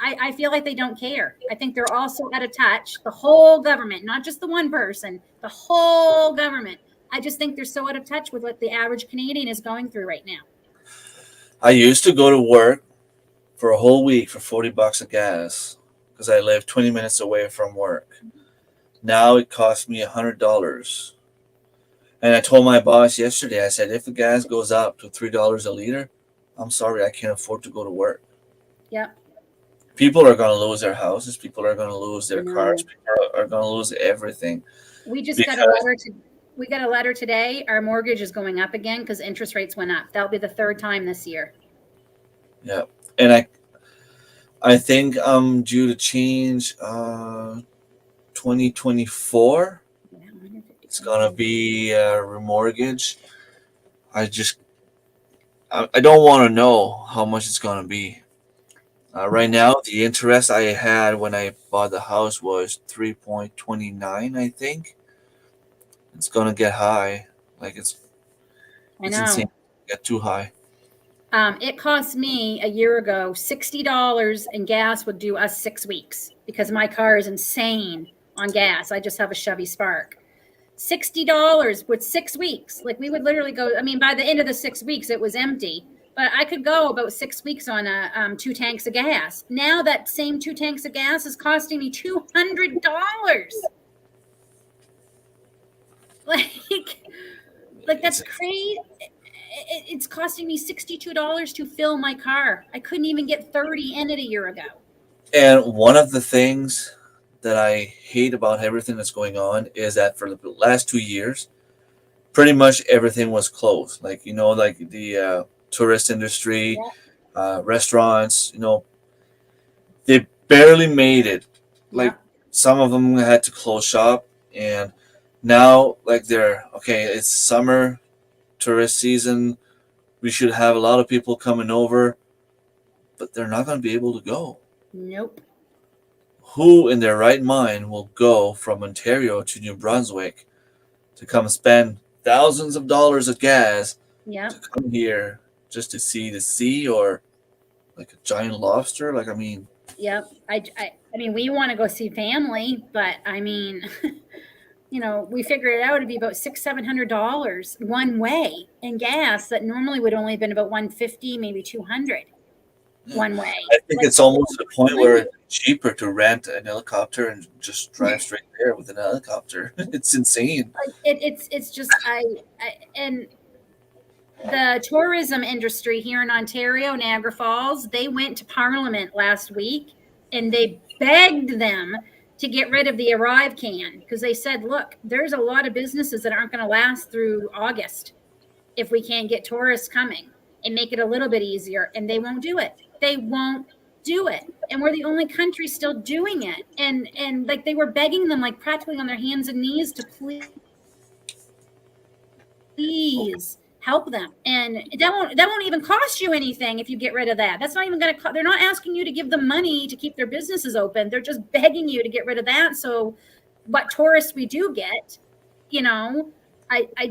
I feel like they don't care. I think they're also out of touch. The whole government, not just the one person, the whole government. I just think they're so out of touch with what the average Canadian is going through right now. I used to go to work for a whole week for $40 of gas because I live 20 minutes away from work. Now it costs me $100. And I told my boss yesterday, I said, if the gas goes up to $3 a liter, I'm sorry, I can't afford to go to work. Yeah. People are going to lose their houses. People are going to lose their cars. People are going to lose everything. We just got a letter today. Our mortgage is going up again because interest rates went up. That'll be the 3rd time this year. Yeah. And I think I'm due to change 2024. It's going to be a remortgage. I don't want to know how much it's going to be. Right now, the interest I had when I bought the house was 3.29, I think. It's going to get high. Like it's insane. Get too high. It cost me a year ago $60 and gas would do us 6 weeks because my car is insane on gas. I just have a Chevy Spark. $60 with 6 weeks. Like we would literally go, I mean, by the end of the 6 weeks, it was empty. But I could go about 6 weeks on a 2 tanks of gas. Now that same 2 tanks of gas is costing me $200. Like that's crazy. It's costing me $62 to fill my car. I couldn't even get 30 in it a year ago. And one of the things that I hate about everything that's going on is that for the last 2 years, pretty much everything was closed. Like, like the tourist industry, restaurants, they barely made it. Like some of them had to close shop, and now like they're okay. It's summer, tourist season. We should have a lot of people coming over, but they're not going to be able to go. Nope. Who in their right mind will go from Ontario to New Brunswick to come spend thousands of dollars of gas to come here just to see the sea or like a giant lobster? Like, I mean, yep. I mean, we want to go see family, but I mean, we figured it out to be about $600-700 one way in gas that normally would only have been about $150, maybe $200 one way. I think it's almost to the point where it's cheaper to rent an helicopter and just drive straight there with an helicopter. It's insane. It's just and the tourism industry here in Ontario, Niagara Falls, they went to Parliament last week and they begged them to get rid of the Arrive can because they said, look, there's a lot of businesses that aren't going to last through August if we can't get tourists coming and make it a little bit easier. And they won't do it. They won't do it. And we're the only country still doing it. And like they were begging them like practically on their hands and knees to please help them. And that won't even cost you anything if you get rid of that. That's not even going to they're not asking you to give them money to keep their businesses open. They're just begging you to get rid of that. So what tourists we do get, I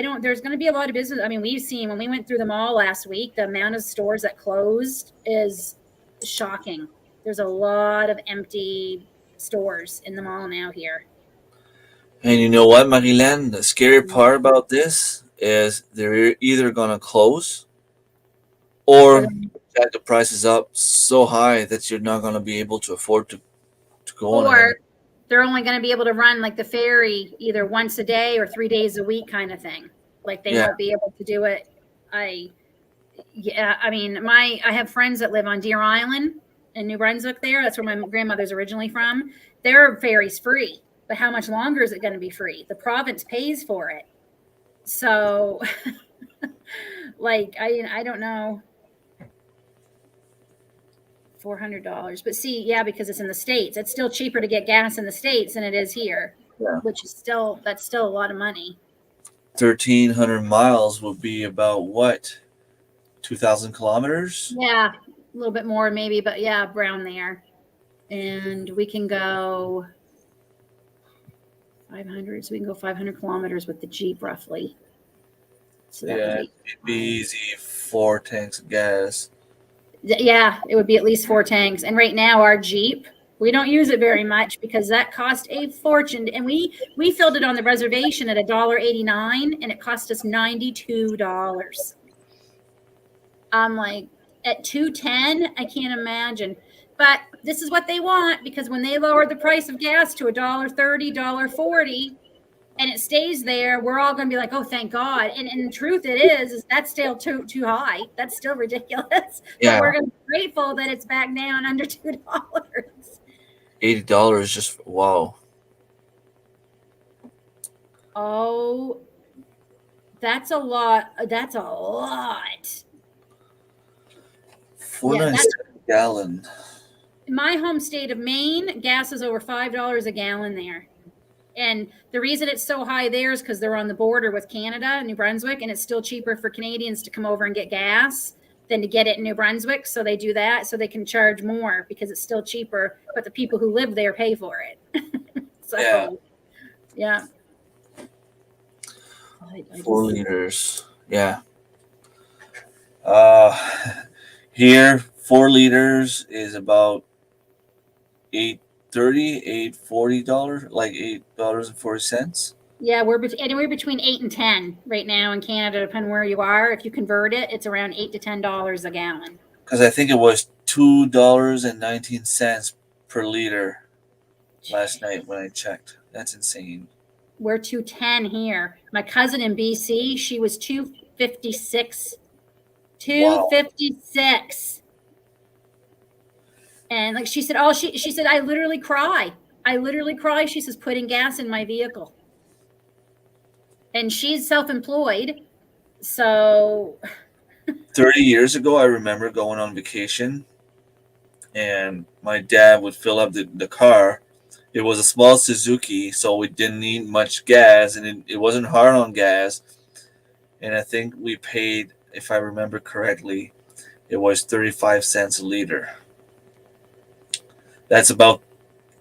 don't, there's going to be a lot of business. I mean, we've seen when we went through the mall last week, the amount of stores that closed is shocking. There's a lot of empty stores in the mall now here. And you know what, Marilyn? The scary part about this is they're either going to close or jack the prices up so high that you're not going to be able to afford to go on. Or they're only going to be able to run like the ferry either once a day or 3 days a week kind of thing. Like they won't be able to do it. I mean, I have friends that live on Deer Island in New Brunswick there. That's where my grandmother's originally from. Their ferry's free. But how much longer is it going to be free? The province pays for it. So, like, I don't know. $400. But see, because it's in the States. It's still cheaper to get gas in the States than it is here, which is that's still a lot of money. 1,300 miles would be about what? 2,000 kilometers? Yeah, a little bit more maybe, but around there. And we can go 500, so we can go 500 kilometers with the Jeep roughly. So that it'd be easy 4 tanks of gas. Yeah, it would be at least 4 tanks. And right now our Jeep, we don't use it very much because that cost a fortune. And we filled it on the reservation at $1.89 and it cost us $92. I'm like, at $2.10, I can't imagine. But this is what they want because when they lowered the price of gas to $1.30, $1.40, and it stays there, we're all going to be like, oh, thank God. And the truth is that's still too high. That's still ridiculous. But we're going to be grateful that it's back down under $2. $80 just, wow. Oh, that's a lot. That's a lot. $4.97 a gallon. In my home state of Maine, gas is over $5 a gallon there. And the reason it's so high there is because they're on the border with Canada, New Brunswick, and it's still cheaper for Canadians to come over and get gas than to get it in New Brunswick. So they do that so they can charge more because it's still cheaper, but the people who live there pay for it. So, yeah. 4 liters. Yeah. Here, 4 liters is about $8.30, $8.40, like $8.40. Yeah, we're anywhere between 8 and 10 right now in Canada, depending where you are. If you convert it, it's around $8 to $10 a gallon. Because I think it was $2.19 per liter last night when I checked. That's insane. We're 210 here. My cousin in BC, she was 256. Wow. 256. And like she said, oh, she said, I literally cry. I literally cry. She says, putting gas in my vehicle. And she's self-employed. So 30 years ago, I remember going on vacation, and my dad would fill up the car. It was a small Suzuki, so we didn't need much gas, and it wasn't hard on gas. And I think we paid, if I remember correctly, it was 35 cents a liter. That's about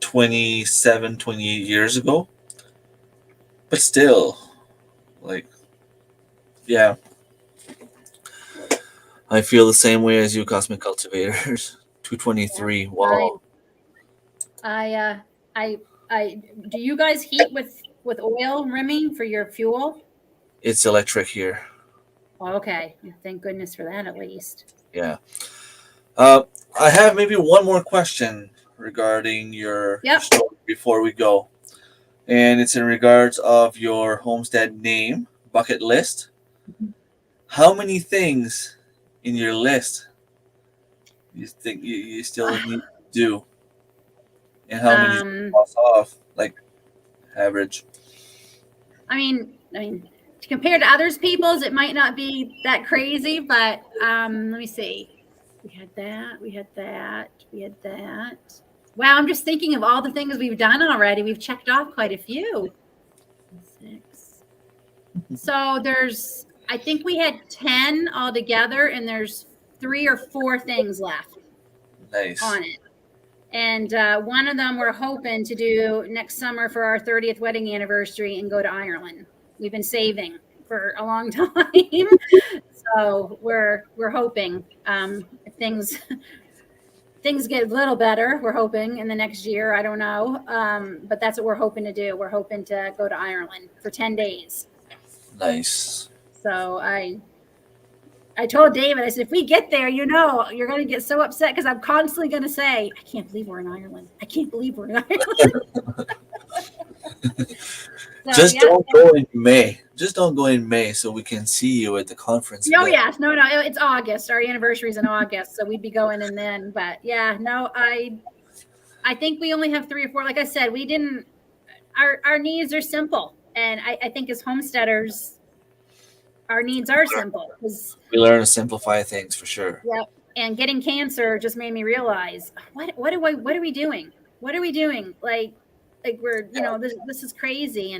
27, 28 years ago. But still, like, yeah, I feel the same way as you, Cosmic Cultivators. 223. Wow. I do you guys heat with oil rimming for your fuel? It's electric here. Oh, okay. Thank goodness for that, at least. Yeah. I have maybe one more question regarding your story before we go. And it's in regards of your homestead name, bucket list. How many things in your list you think you still need to do? And how many cross off, like average? I mean, compared to others people's, it might not be that crazy, but let me see. We had that. Wow, I'm just thinking of all the things we've done already. We've checked off quite a few. 6. So I think we had 10 altogether, and there's 3 or 4 things left. Nice. On it. And one of them we're hoping to do next summer for our 30th wedding anniversary and go to Ireland. We've been saving for a long time. So we're hoping if things get a little better, we're hoping in the next year. I don't know. But that's what we're hoping to do. We're hoping to go to Ireland for 10 days. Nice. So I told David, I said, if we get there, you're going to get so upset because I'm constantly going to say, I can't believe we're in Ireland. I can't believe we're in Ireland. Don't go in May. Just don't go in May so we can see you at the conference. Oh, yes. No, it's August. Our anniversary is in August, so we'd be going in then. But yeah, no, I think we only have 3 or 4. Like I said, we didn't, our needs are simple. And I think as homesteaders, our needs are simple. We learn to simplify things for sure. Yep. And getting cancer just made me realize what are we doing? What are we doing? Like we're, this is crazy.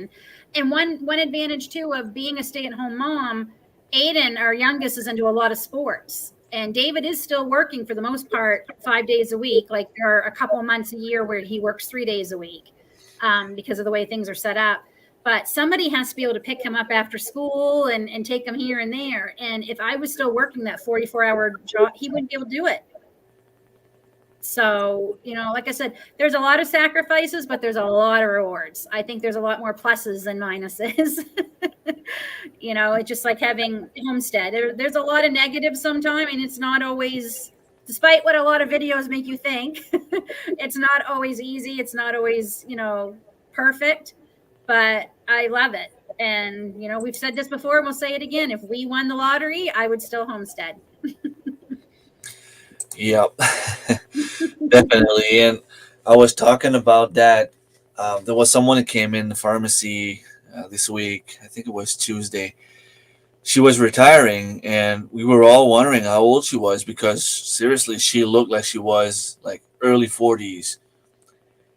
And one advantage too of being a stay-at-home mom, Aiden, our youngest, is into a lot of sports. And David is still working for the most part 5 days a week. Like there are a couple of months a year where he works 3 days a week because of the way things are set up. But somebody has to be able to pick him up after school and take him here and there. And if I was still working that 44-hour job, he wouldn't be able to do it. So, like I said, there's a lot of sacrifices, but there's a lot of rewards. I think there's a lot more pluses than minuses. It's just like having Homestead. There's a lot of negatives sometimes, and it's not always, despite what a lot of videos make you think, it's not always easy. It's not always, perfect. But I love it. And, we've said this before and we'll say it again. If we won the lottery, I would still homestead. Yep, definitely. And I was talking about that. There was someone that came in the pharmacy this week. I think it was Tuesday. She was retiring, and we were all wondering how old she was because, seriously, she looked like she was like early 40s.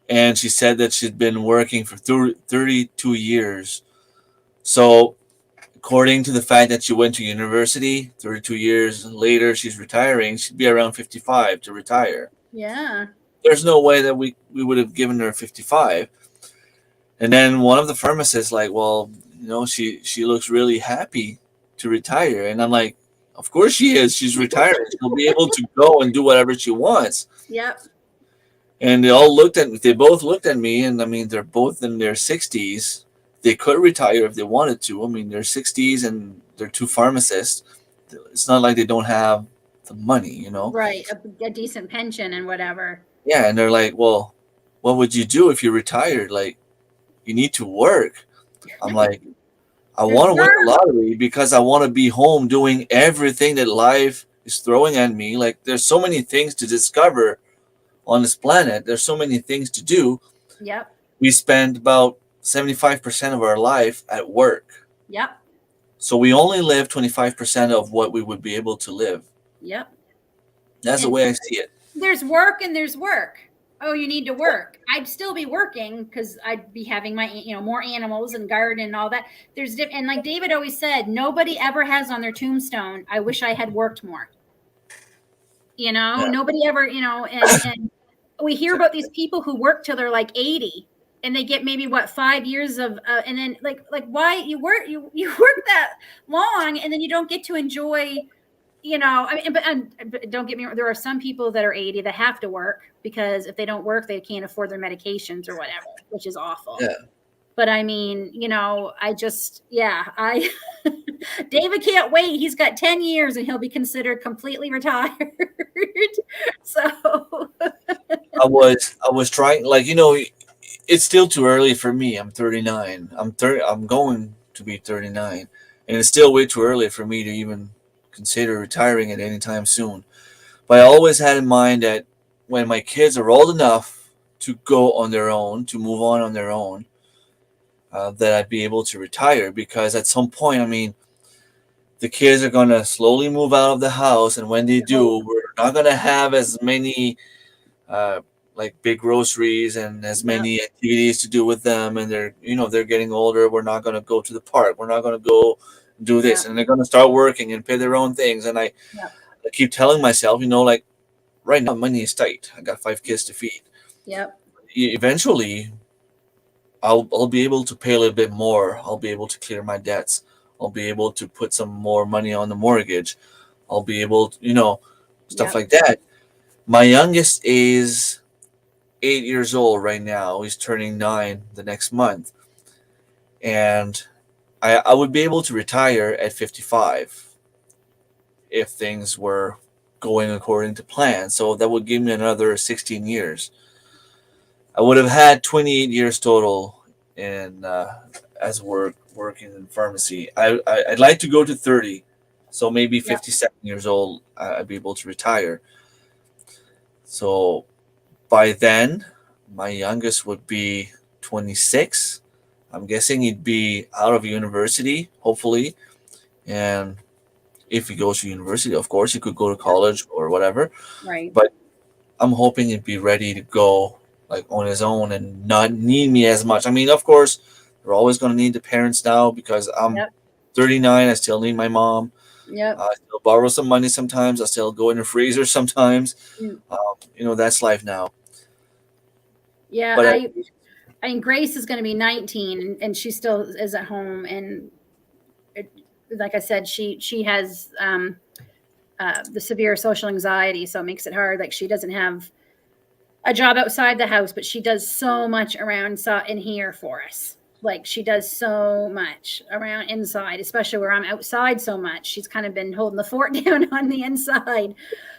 And she said that she'd been working for 32 years. So, according to the fact that she went to university, 32 years later, she's retiring, she'd be around 55 to retire. Yeah. There's no way that we would have given her 55. And then one of the pharmacists like, well, she looks really happy to retire. And I'm like, of course she is. She's retired. She'll be able to go and do whatever she wants. Yep. And they both looked at me, and I mean, they're both in their 60s, they could retire if they wanted to. I mean, they're 60s and they're two pharmacists. It's not like they don't have the money, you know? Right. A decent pension and whatever. Yeah, and they're like, well, what would you do if you retired? Like, you need to work. I'm like, I There's want to win work. the lottery because I want to be home doing everything that life is throwing at me. Like, there's so many things to discover on this planet. There's so many things to do. Yep. We spend about 75% of our life at work. Yep. So we only live 25% of what we would be able to live. Yep. That's the And way I see it. there's work and there's work. Oh, you need to work. I'd still be working because I'd be having my, more animals and garden and all that. And like David always said, nobody ever has on their tombstone, I wish I had worked more. Yeah. Nobody ever, and we hear about these people who work till they're like 80 and they get maybe 5 years of, and then like why you work that long and then you don't get to enjoy, I mean, but don't get me wrong, there are some people that are 80 that have to work because if they don't work, they can't afford their medications or whatever, which is awful. Yeah. But I mean, David can't wait. He's got 10 years and he'll be considered completely retired. So I was trying, like, it's still too early for me. I'm 39. I'm going to be 39, and it's still way too early for me to even consider retiring at any time soon. But I always had in mind that when my kids are old enough to go on their own, to move on their own, that I'd be able to retire, because at some point, I mean, the kids are going to slowly move out of the house, and when they do, we're not going to have as many like big groceries and as many activities to do with them, and they're getting older. We're not going to go to the park, we're not going to go do this, and they're going to start working and pay their own things. And I keep telling myself, like, right now money is tight, I got 5 kids to feed. Eventually I'll be able to pay a little bit more. I'll be able to clear my debts. I'll be able to put some more money on the mortgage. I'll be able to, stuff like that. My youngest is 8 years old right now. He's turning 9 the next month. And I would be able to retire at 55 if things were going according to plan. So that would give me another 16 years. I would have had 28 years total in as working in pharmacy. I'd like to go to 30, so maybe 57 years old I'd be able to retire. So by then, my youngest would be 26. I'm guessing he'd be out of university, hopefully, and if he goes to university, of course, he could go to college or whatever. Right. But I'm hoping he'd be ready to go, like, on his own and not need me as much. I mean, of course, they're always going to need the parents now because I'm 39. I still need my mom. I still borrow some money sometimes. I still go in the freezer sometimes. That's life now. Yeah, But I mean, Grace is going to be 19 and she still is at home. And like I said, she has the severe social anxiety. So it makes it hard. Like, she doesn't have a job outside the house, but she does so much around in here for us. Like, she does so much around inside, especially where I'm outside so much. She's kind of been holding the fort down on the inside.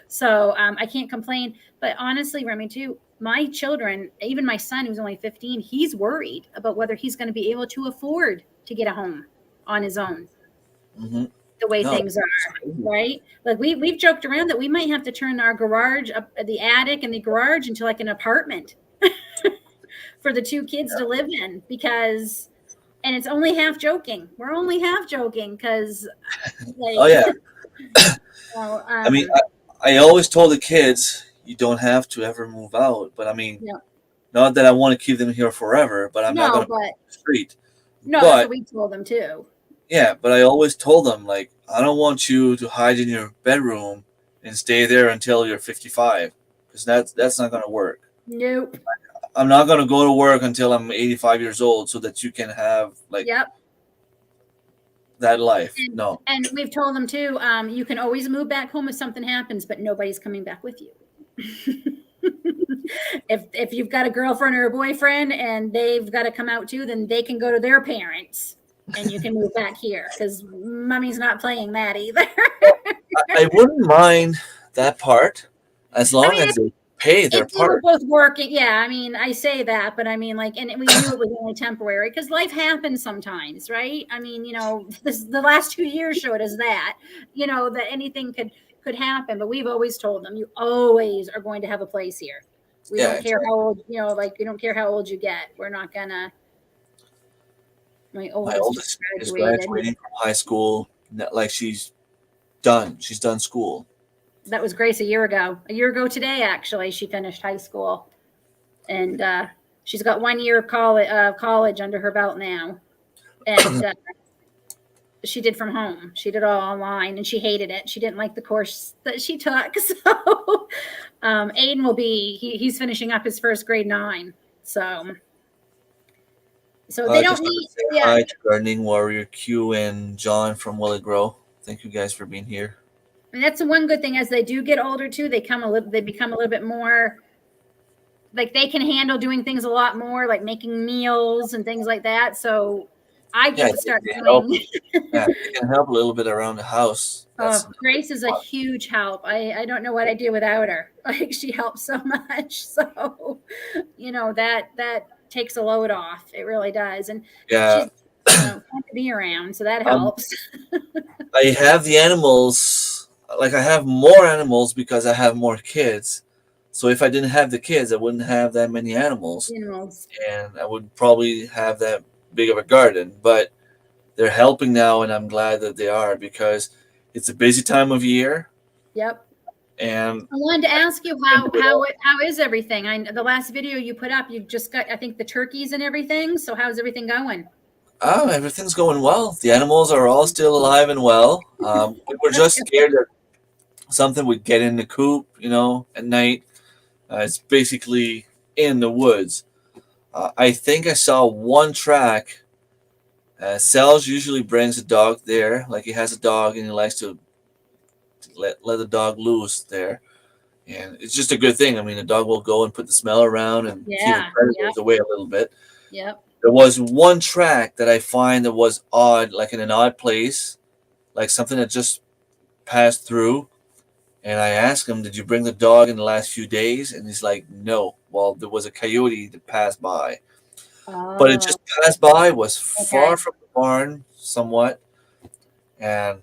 So I can't complain. But honestly, Remy, too, my children, even my son, who's only 15, he's worried about whether he's going to be able to afford to get a home on his own. Mm-hmm. The way things are, right? Like, we've joked around that we might have to turn our garage up, the attic and the garage, into like an apartment for the 2 kids to live in, because, and it's only half joking. We're only half joking because, like, oh yeah. I mean, I always told the kids, you don't have to ever move out. But I mean, not that I want to keep them here forever, but I'm not going to go to the street. No, that's what we told them too. Yeah, but I always told them, like, I don't want you to hide in your bedroom and stay there until you're 55, because that's not going to work. Nope. I'm not going to go to work until I'm 85 years old so that you can have, like, that life. No. And we've told them too, you can always move back home if something happens, but nobody's coming back with you. if you've got a girlfriend or a boyfriend and they've got to come out too, then they can go to their parents and you can move back here because mommy's not playing that either. I wouldn't mind that part as I long mean, as they pay their if they were part. both working, yeah, I mean, I say that, but I mean, like, and we knew it was only temporary because life happens sometimes, right? I mean, the last 2 years showed us that, that anything could happen. But we've always told them, you always are going to have a place here. We Yeah, don't care exactly. how old, like, we don't care how old you get. We're not gonna. My My oldest just oldest is graduated. graduating from high school. Like she's done. She's done school. That was Grace a year ago. A year ago today, actually, she finished high school, and she's got 1 year of college under her belt now. And she did from home. She did all online, and she hated it. She didn't like the course that she took. So Aiden will be he's finishing up his first grade 9. So they don't Just want to need, say yeah. hi to Gardening Warrior Q and John from Will It Grow. Thank you guys for being here. And that's the one good thing. As they do get older too, they become a little bit more like they can handle doing things a lot more, like making meals and things like that. So I get to start doing. Yeah, they can help a little bit around the house. That's Grace is a huge help. I don't know what I'd do without her. Like, she helps so much. So, that takes a load off. It really does. And yeah. she's fun to be around, so that helps. I have the animals. Like I have more animals because I have more kids. So if I didn't have the kids, I wouldn't have that many animals, and I would probably have that big of a garden. But they're helping now, and I'm glad that they are because it's a busy time of year. Yep. And I wanted to ask you how is everything? The last video you put up, you just got, I think, the turkeys and everything. So how's everything going? oh, everything's going well. The animals are all still alive and well. We were just scared that something would get in the coop, at night. It's basically in the woods. I think I saw one track. Sells usually brings a dog there, like he has a dog and he likes to let the dog loose there, and it's just a good thing. I mean, the dog will go and put the smell around and keep the predators away a little bit. Yep. There was one track that I find that was odd, like in an odd place, like something that just passed through. And I asked him, "Did you bring the dog in the last few days?" And he's like, "No." Well, there was a coyote that passed by, but it just passed by, was far from the barn somewhat, and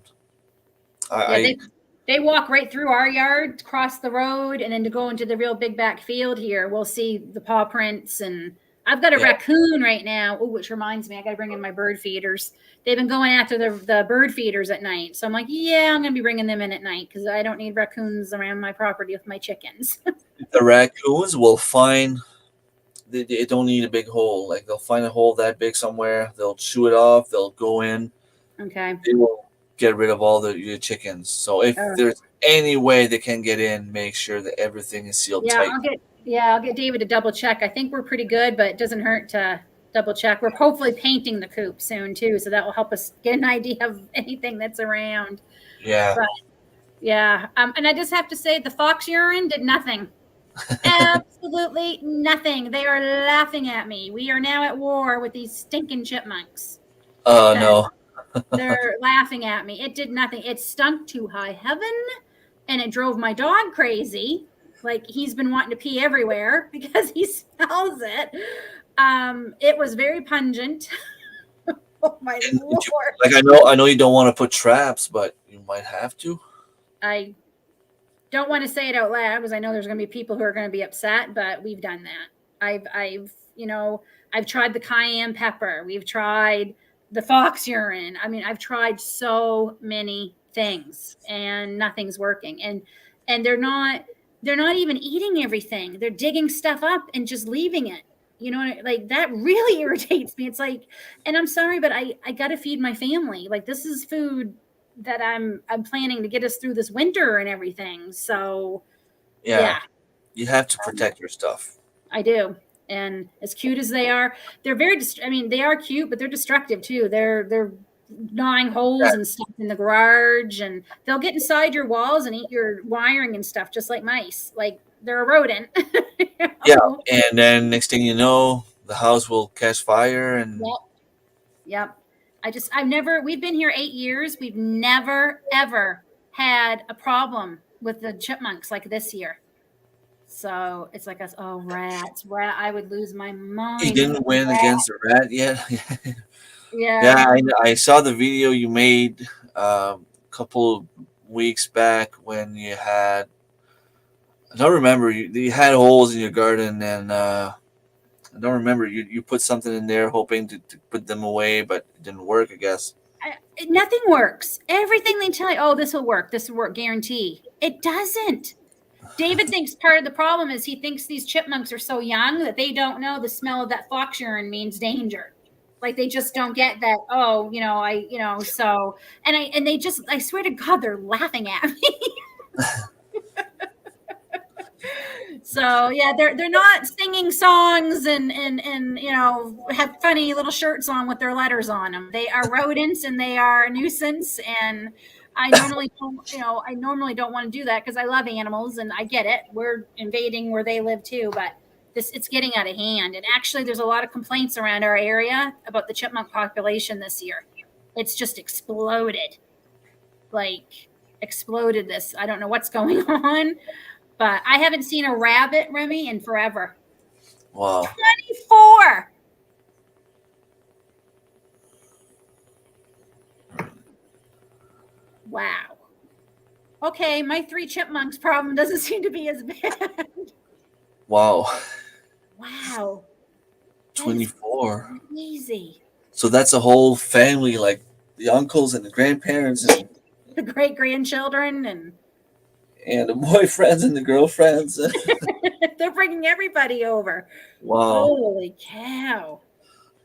they walk right through our yard, cross the road, and then to go into the real big back field here, we'll see the paw prints. And I've got a raccoon right now. Oh, which reminds me, I got to bring in my bird feeders. They've been going after the bird feeders at night. So I'm like, yeah, I'm going to be bringing them in at night because I don't need raccoons around my property with my chickens. The raccoons will find, they don't need a big hole. Like they'll find a hole that big somewhere. They'll chew it off. They'll go in. Okay. They will get rid of all your chickens. So if there's any way they can get in, make sure that everything is sealed tight. I'll get David to double check. I think we're pretty good, but it doesn't hurt to double check. We're hopefully painting the coop soon too, so that will help us get an idea of anything that's around. Yeah. But, yeah. And I just have to say, the fox urine did nothing. Absolutely nothing. They are laughing at me. We are now at war with these stinking chipmunks. Oh, no. They're laughing at me. It did nothing. It stunk to high heaven, and it drove my dog crazy. Like, he's been wanting to pee everywhere because he smells it. It was very pungent. Oh my Lord. Like, I know you don't want to put traps, but you might have to. I don't want to say it out loud because I know there's going to be people who are going to be upset, but we've done that. I've tried the cayenne pepper. We've tried the fox urine. I mean, I've tried so many things and nothing's working. And they're not even eating everything. They're digging stuff up and just leaving it. Like, that really irritates me. It's like, and I'm sorry, but I got to feed my family. Like, this is food that I'm planning to get us through this winter and everything. So yeah. You have to protect your stuff. I do. And as cute as they are, they're they are cute, but they're destructive too. They're gnawing holes and stuff in the garage, and they'll get inside your walls and eat your wiring and stuff, just like mice. Like, they're a rodent. Yeah, and then next thing you know, the house will catch fire, and Yep. Yep. We've been here 8 years. We've never, ever had a problem with the chipmunks like this year. So it's like us, oh, rats, I would lose my you mind. didn't win against the rat yet. Yeah. Yeah, I saw the video you made a couple weeks back when you had. I don't remember. You had holes in your garden, and I don't remember. You put something in there hoping to put them away, but it didn't work, I guess. Nothing works. Everything they tell you, oh, this will work, guarantee. It doesn't. David thinks part of the problem is he thinks these chipmunks are so young that they don't know the smell of that fox urine means danger. Like they just don't get that. Oh, so, and they just, I swear to God, they're laughing at me. So yeah, they're not singing songs and have funny little shirts on with their letters on them. They are rodents and they are a nuisance. And I normally don't want to do that because I love animals and I get it. We're invading where they live too, but it's getting out of hand. And actually, there's a lot of complaints around our area about the chipmunk population this year. It's just exploded, this. I don't know what's going on. But I haven't seen a rabbit, Remy, in forever. Wow. 24. Wow. Okay, my 3 chipmunks problem doesn't seem to be as bad. Wow. Wow. 24. Easy. So that's a whole family, like the uncles and the grandparents and the great grandchildren and the boyfriends and the girlfriends. They're bringing everybody over. Wow. Holy cow.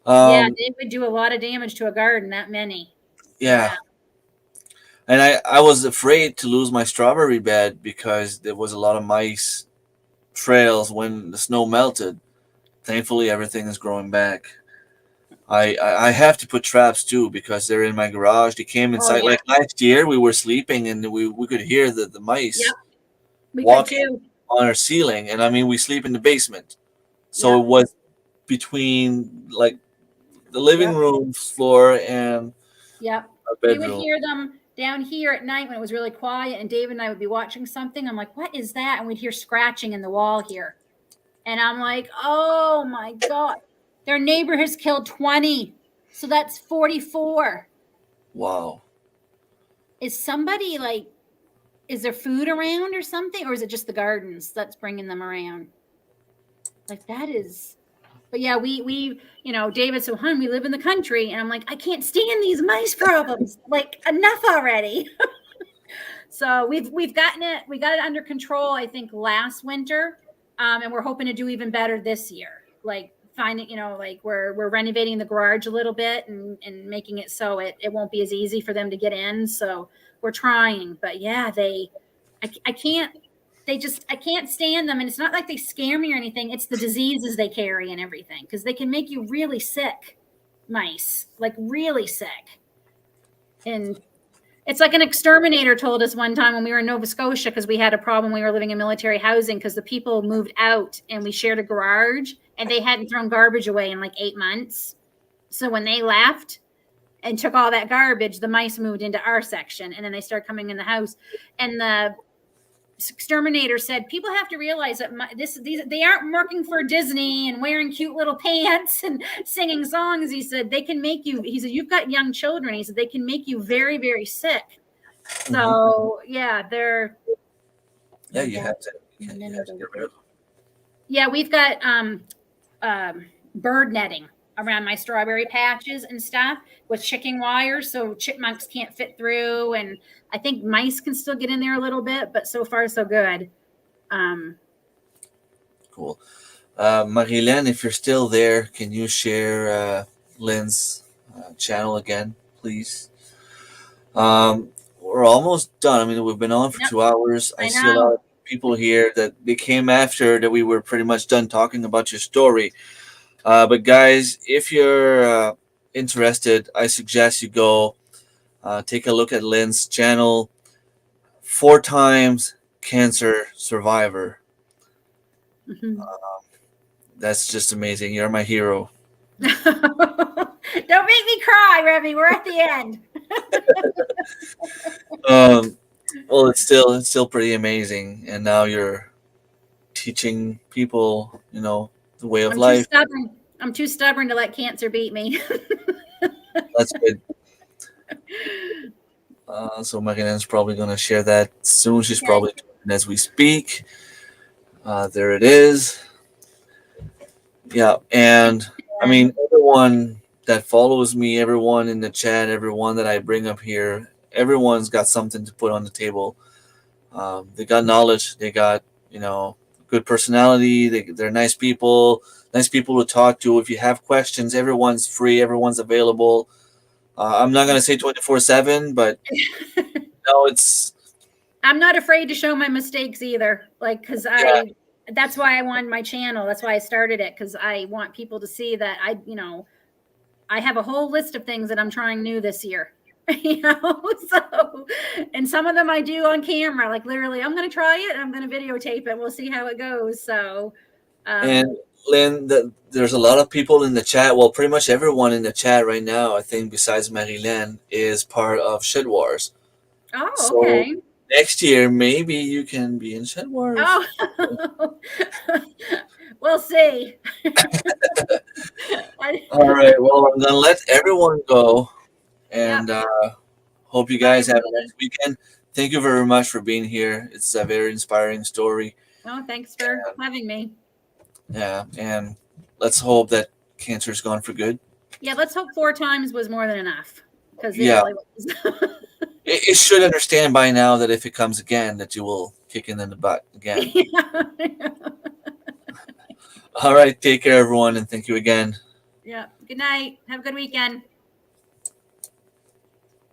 Yeah, they would do a lot of damage to a garden, that many. Yeah. And I was afraid to lose my strawberry bed because there was a lot of mice trails when the snow melted. Thankfully, everything is growing back. I have to put traps too because they're in my garage. They came inside. Like last year, we were sleeping and we could hear the mice walking on our ceiling. And I mean, we sleep in the basement, so it was between like the living room floor and our bedroom. We would hear them down here at night when it was really quiet, and David and I would be watching something. I'm like, "What is that?" And we'd hear scratching in the wall here, and I'm like, "Oh my God." Their neighbor has killed 20. So that's 44. Wow. Is somebody is there food around or something? Or is it just the gardens that's bringing them around? Like that is, but yeah, we David, so hun, we live in the country. And I'm like, I can't stand these mice problems. Like enough already. So we got it under control, I think last winter. And we're hoping to do even better this year. Finding, we're renovating the garage a little bit and making it so it won't be as easy for them to get in. So we're trying, but yeah, I can't stand them. And it's not like they scare me or anything. It's the diseases they carry and everything, because they can make you really sick, mice, like really sick. And it's like an exterminator told us one time when we were in Nova Scotia, because we had a problem. We were living in military housing because the people moved out and we shared a garage and they hadn't thrown garbage away in like 8 months. So when they left and took all that garbage, the mice moved into our section and then they started coming in the house. And the exterminator said, people have to realize that they aren't working for Disney and wearing cute little pants and singing songs. He said, they can make you, he said, you've got young children. He said, they can make you very, very sick. So yeah, they're. Yeah, you have to get rid of them. Yeah, we've got bird netting around my strawberry patches and stuff with chicken wires, so chipmunks can't fit through, and I think mice can still get in there a little bit, but so far so good. Cool. Marie-Lynn, if you're still there, can you share Lynn's channel again, please? We're almost done. I mean, we've been on for 2 hours. I see a lot of people here that they came after that we were pretty much done talking about your story. But guys, if you're interested, I suggest you go take a look at Lynn's channel. 4 times cancer survivor. Mhm. That's just amazing. You're my hero. Don't make me cry, Remy. We're at the end. Um, well, it's still pretty amazing, and now you're teaching people, the way of I'm too life. stubborn. I'm too stubborn to let cancer beat me. That's good. So Megan's probably going to share that soon. She's Okay. probably doing it as we speak. There it is. Yeah, and I mean everyone that follows me, everyone in the chat, everyone that I bring up here, everyone's got something to put on the table. They got knowledge. They got good personality. They're nice people to talk to. If you have questions, everyone's free. Everyone's available. I'm not gonna say 24/7, but it's I'm not afraid to show my mistakes either. Like, because yeah. that's why I wanted my channel. That's why I started it, because I want people to see that I have a whole list of things that I'm trying new this year. So, and some of them I do on camera, like literally, I'm going to try it and I'm going to videotape it. We'll see how it goes. So, And Lynn, there's a lot of people in the chat. Well, pretty much everyone in the chat right now, I think, besides Marilyn, is part of Shed Wars. oh, So okay. next year, maybe you can be in Shed Wars. Oh, we'll see. All right. Well, I'm gonna let everyone go, Yep. and hope you Bye, guys have a everybody. nice weekend. Thank you very much for being here. It's a very inspiring story. Oh, thanks for having me. Yeah, and let's hope that cancer's gone for good. Yeah, let's hope 4 times was more than enough, because it Yeah, really was. it should understand by now that if it comes again, that you will kick it in the butt again. Yeah. All right, take care, everyone, and thank you again. Yeah. Good night. Have a good weekend.